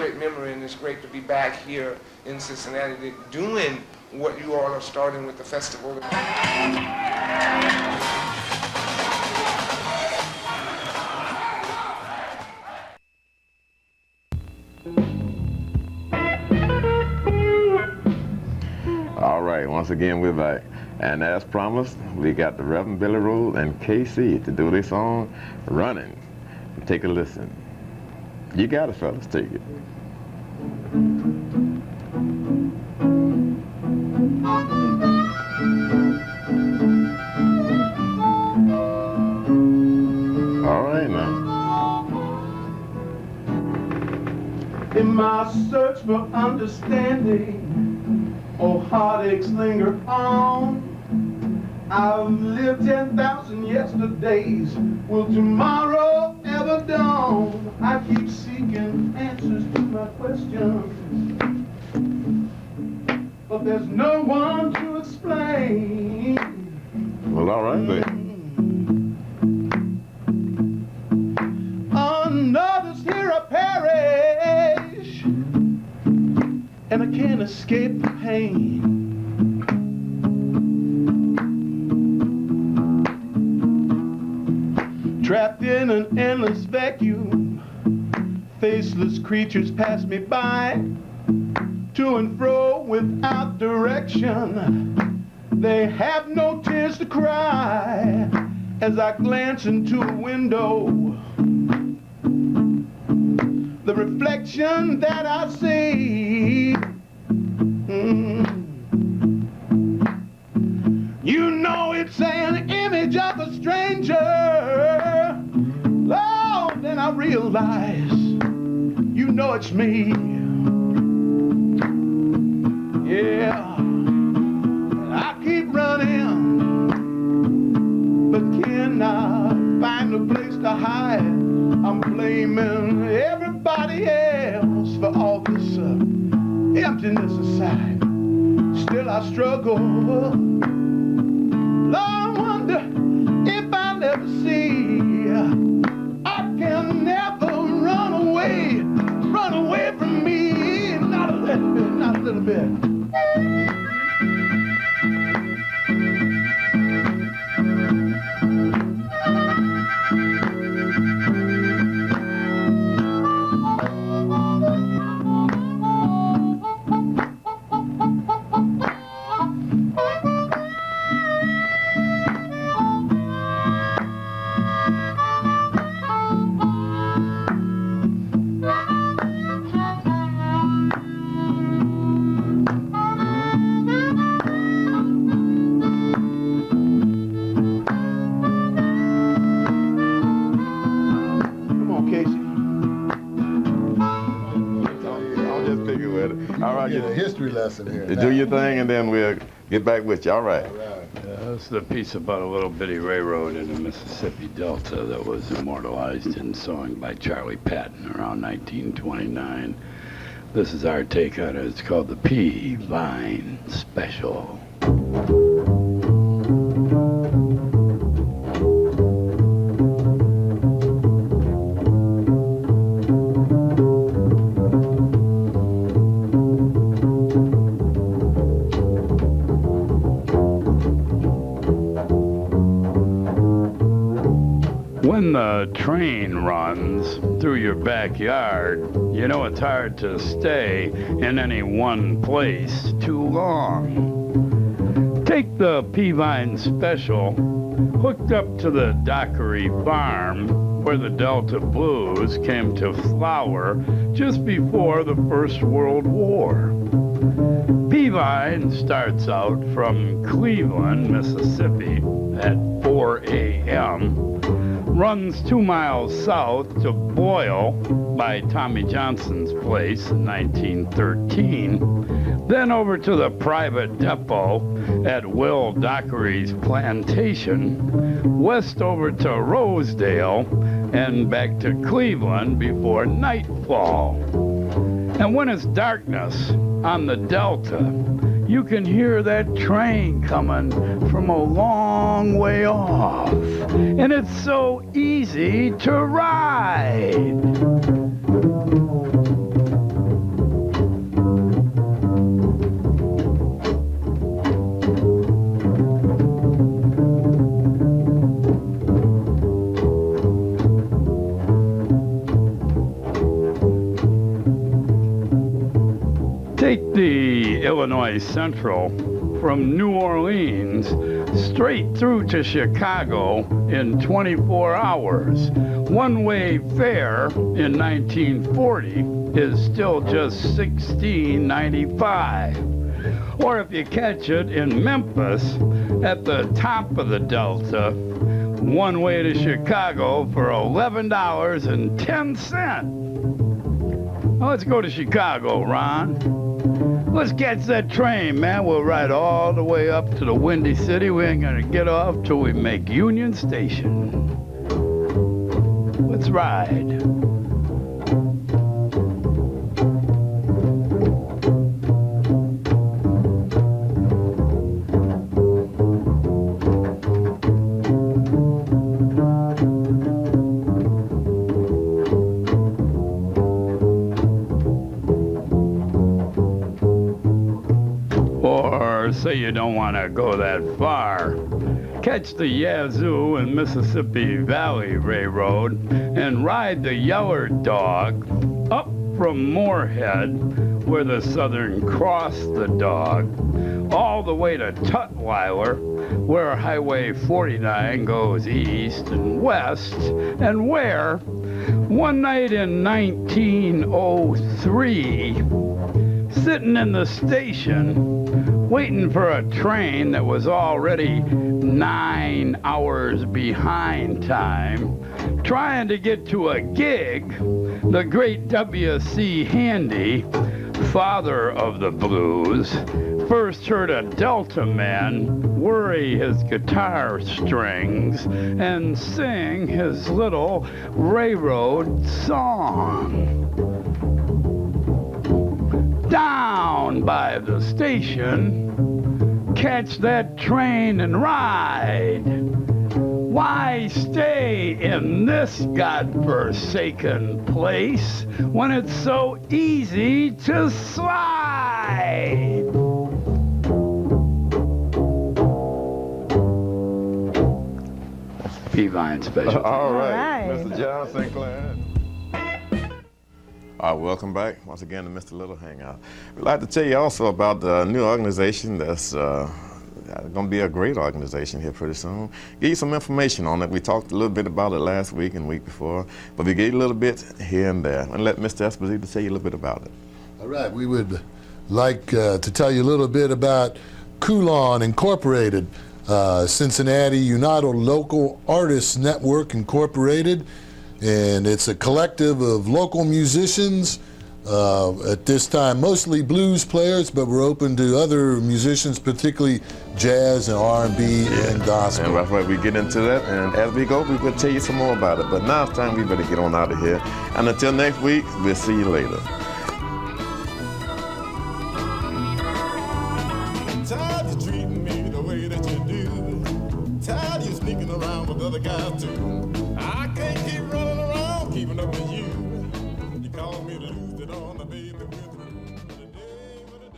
great memory, and it's great to be back here in Cincinnati doing what you all are starting with the festival.
All right, once again, we're back. And as promised, we got the Reverend Billy Rule and KC to do this song, Running. Take a listen. You got it, fellas. Take it. All right, now.
In my search for understanding, oh, heartaches linger on. I've lived 10,000 yesterdays. Will tomorrow ever dawn? I keep seeking answers to my questions, but there's no one to explain.
Well, all right, baby.
Others here I perish, and I can't escape the pain. Trapped in an endless vacuum, faceless creatures pass me by, to and fro without direction. They have no tears to cry as I glance into a window. The reflection that I see, you know it's an image of a stranger. Oh, then I realize, you know it's me. Yeah, I keep running, but cannot find a place to hide. I'm blaming everybody else for all this emptiness inside. Still I struggle. Lord, I wonder if I'll ever see. I can never run away from me. Not a little bit, not a little bit.
All right,
get a history lesson here.
You do your thing, and then we'll get back with you. All right.
This is a piece about a little bitty railroad in the Mississippi Delta that was immortalized in song by Charlie Patton around 1929. This is our take on it. It's called the P-Vine Special. When the train runs through your backyard, you know it's hard to stay in any one place too long. Take the P-Vine Special, hooked up to the Dockery Farm, where the Delta Blues came to flower just before the First World War. P-Vine starts out from Cleveland, Mississippi at 4 a.m., runs 2 miles south to Boyle by Tommy Johnson's place in 1913, then over to the private depot at Will Dockery's plantation, west over to Rosedale, and back to Cleveland before nightfall. And when it's darkness on the Delta, you can hear that train coming from a long way off. And it's so easy to ride. Take the Illinois Central from New Orleans straight through to Chicago in 24 hours. One-way fare in 1940 is still just $16.95. Or if you catch it in Memphis at the top of the Delta, one way to Chicago for $11.10. Well, let's go to Chicago, Ron. Let's catch that train, man. We'll ride all the way up to the Windy City. We ain't gonna get off till we make Union Station. Let's ride. Say you don't want to go that far. Catch the Yazoo and Mississippi Valley Railroad and ride the Yeller Dog up from Moorhead, where the Southern crossed the Dog, all the way to Tutwiler, where Highway 49 goes east and west, and where, one night in 1903, sitting in the station, waiting for a train that was already 9 hours behind time, trying to get to a gig, the great W.C. Handy, father of the blues, first heard a Delta man worry his guitar strings and sing his little railroad song. Down by the station, catch that train and ride. Why stay in this godforsaken place when it's so easy to slide? P-Vine special.
All right, Mr. John Sinclair. Welcome back once again to Mr. Little Hangout. We'd like to tell you also about the new organization that's going to be a great organization here pretty soon. Give you some information on it. We talked a little bit about it last week and week before, but we gave you a little bit here and there. And let Mr. Esposito tell you a little bit about it.
All right, we would like to tell you a little bit about Coulon Incorporated, Cincinnati United Local Artists Network Incorporated. And it's a collective of local musicians, at this time mostly blues players, but we're open to other musicians, particularly jazz and R&B and gospel.
And that's right, we get into that, and as we go, we will tell you some more about it. But now it's time we better get on out of here. And until next week, we'll see you later.
I'm tired of treating me the way that you do. Tired of you sneaking around with other guys too. I can't keep running around, keeping up with you. You call me to lose it on the baby, we're through today for the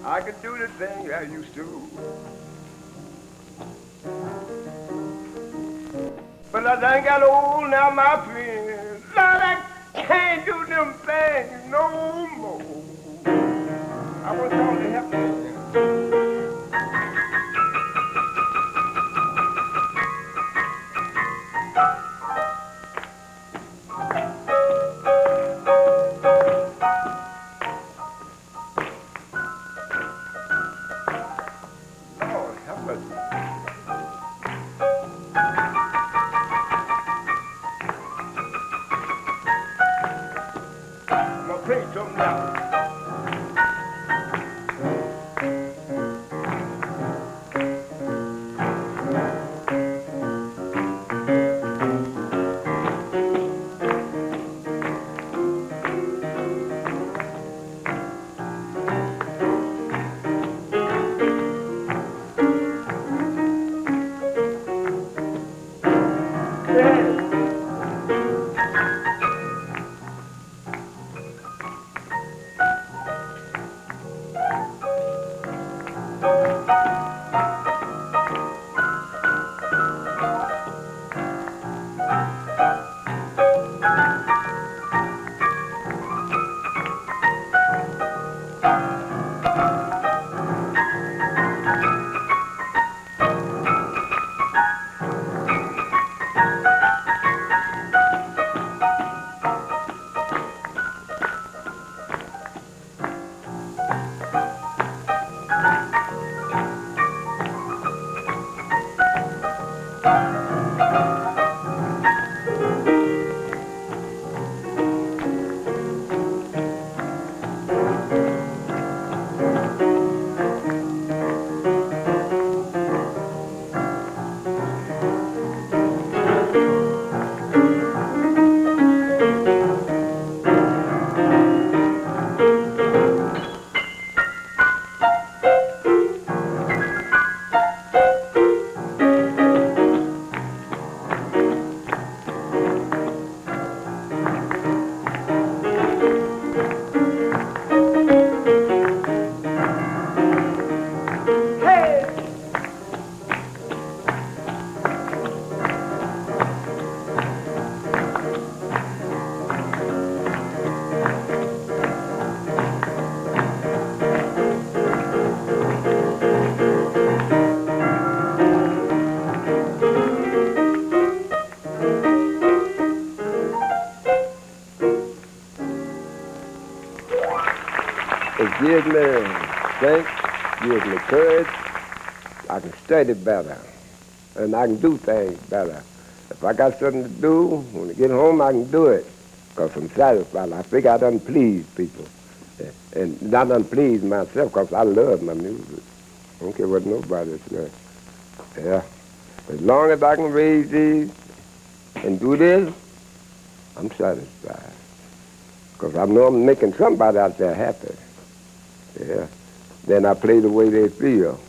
I can do the thing I used to. But as I got old now, my friend, Lord, I can't do them things no more. I want y'all to help me. It gives me strength, gives me courage. I can study better, and I can do things better. If I got something to do, when I get home, I can do it, because I'm satisfied. I think I done pleased people, and not done pleased myself, because I love my music. I don't care what nobody says. Yeah. As long as I can raise these and do this, I'm satisfied. Because I know I'm making somebody out there happy. Yeah. Then I play the way they feel.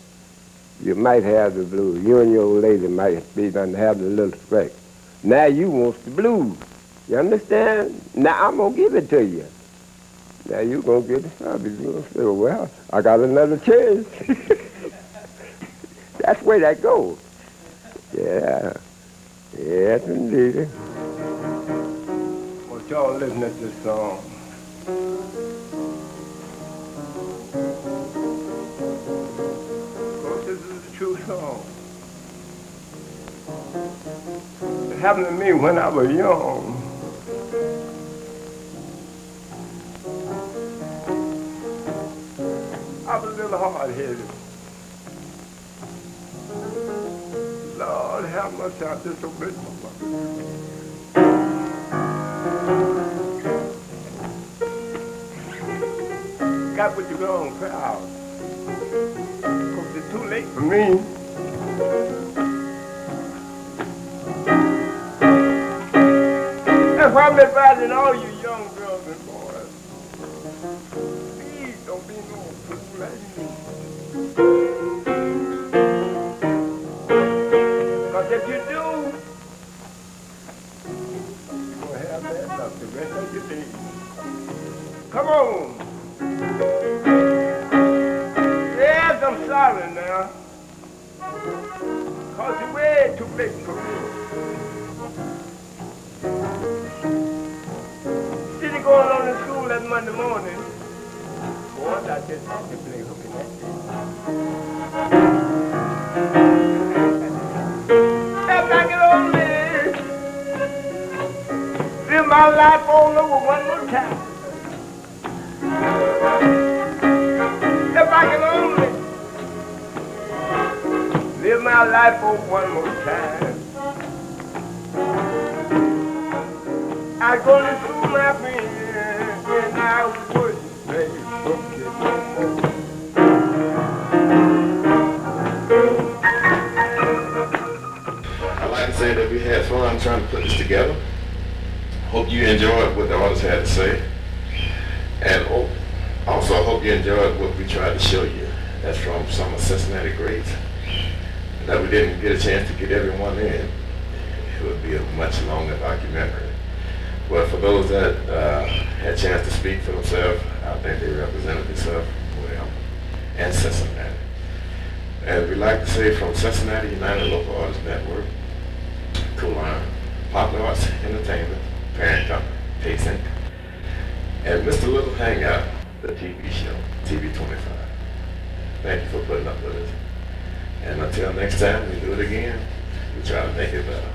You might have the blues. You and your old lady might be done have the little strength. Now you want the blues. You understand? Now I'm going to give it to you. Now you going to get it. I'll be going to say, well, I got another chance. That's the way that goes. Yeah. Yes, indeed. Well, y'all listen to this song. This is a true song. It happened to me when I was young. I was a little hard-headed. Lord, how much I disobeyed my mother. Got with the wrong crowd. Because it's too late for me. That's why I'm advising all you young girls and boys. Please don't be no fool like me. Because if you do, you're going to have bad luck the rest of your days. Come on. Yes, I'm sorry now. Because you're way too big for me. City going on to school that Monday morning. Boy, I just had to play hooking that day. If I get on me, live my life all over one more time. If I can only live my life over one more time, I go to school, my friend, and I wouldn't play hooky no more.
I'd like to say that we had fun trying to put this together. Hope you enjoyed what the artists had to say. And also hope you enjoyed what we tried to show you. That's from some of Cincinnati greats. That we didn't get a chance to get everyone in. It would be a much longer documentary. But for those that had a chance to speak for themselves, I think they represented themselves well, and Cincinnati. And we like to say from Cincinnati United Local Artists Network, Coolline, Popular Arts Entertainment, parent company, Pace Inc., and Mr. Little Hangout, the TV show, TV 25. Thank you for putting up with us. And until next time we do it again, we try to make it better.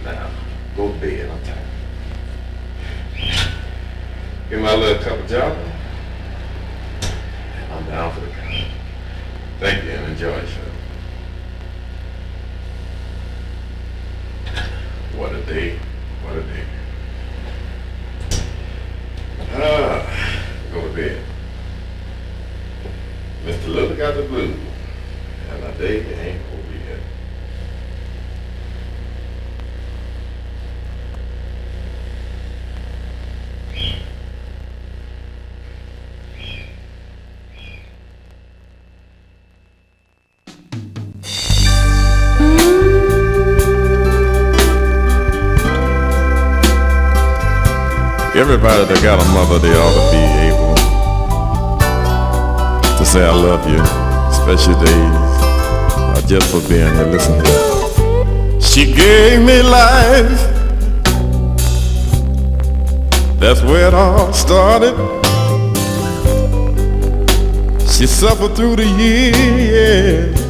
Now, go to bed, I'm tired. Give me my little cup of job. I'm down for the count. Thank you and enjoy the show. What a day, what a day. Go to bed. Mr. Little got the blues, and my day ain't over yet. Everybody that got a mother, they ought to be able to say I love you, special days, or just for being here. Listen here. She gave me life, that's where it all started. She suffered through the years,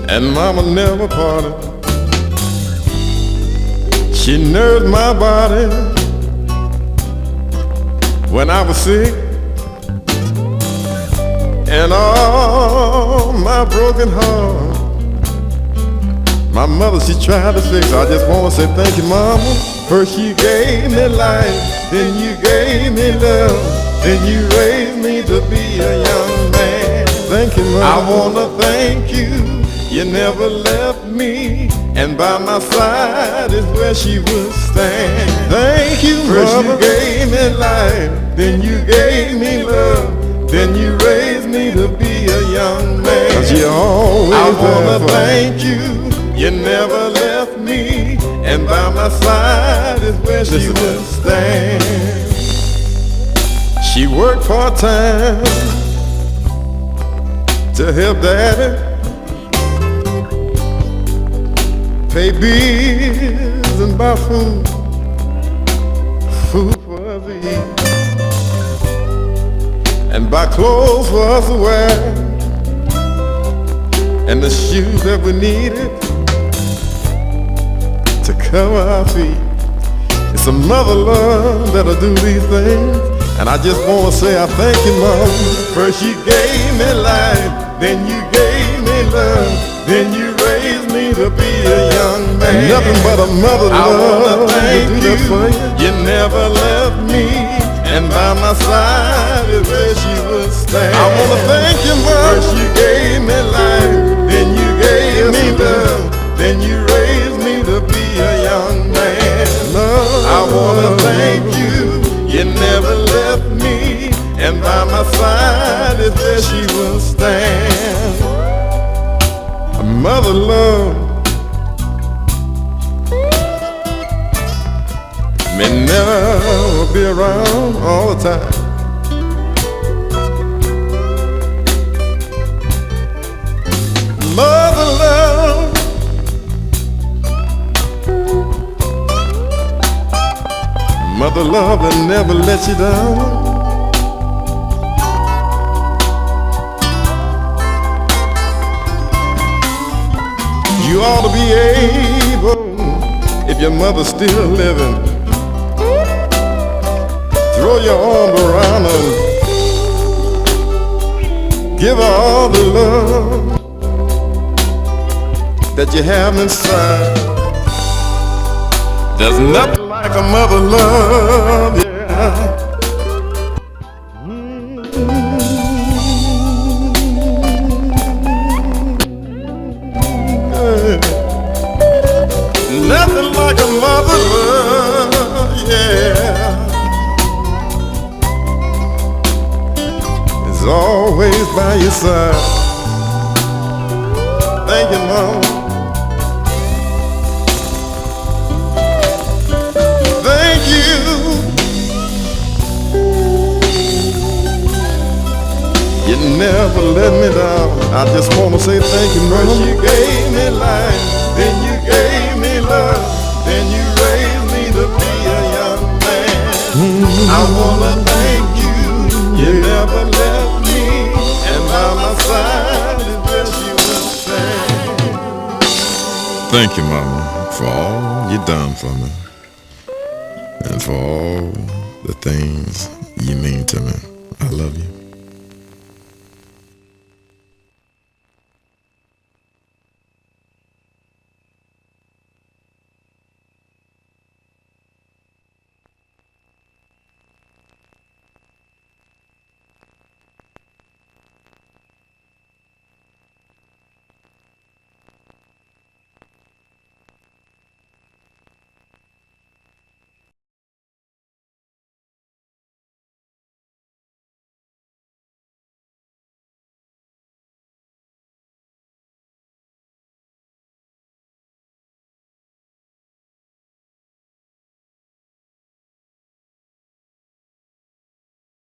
and mama never parted. She nursed my body when I was sick, And all my broken heart, my mother, she tried to fix. I just want to say thank you, Mama. First you gave me life, then you gave me love, then you raised me to be a young man. Thank you, Mama. I want to thank you. You never left me, and by my side is where she would stand. Thank you, Mama. First you gave me life, then you gave me love, then you raised me to be a young man. 'Cause you always I wanna thank you. You never left me, and by my side is where she would stand. She worked part-time to help Daddy pay bills and buy food for us to eat, and buy clothes for us to wear, and the shoes that we needed to cover our feet. It's a mother love that'll do these things, and I just want to say I thank you, Mom. First you gave me life, then you gave me love, then you raised me to be a young man. Nothing but a mother love. I wanna thank you. You never left me, and by my side is where she would stand. I wanna thank you, Mom. First you gave me life, then you gave me love, then you raised me to be a young man. I wanna thank you. You never left me, and by my side is where she will stand. A mother love may never be around all the time. Mother love Mother love will never let you down. You ought to be able, if your mother's still living, throw your arms around her and give her all the love that you have inside. There's nothing like a mother love, yeah. Nothing like a mother love, yeah. It's always by your side. Thank you, Mama. You never let me down. I just want to say thank you, Mama. First you gave me life, then you gave me love, then you raised me to be a young man. I want to thank you. You never left me, and by my side is where she will stand. Thank you, Mama, for all you done for me, and for all the things you mean to me. I love you.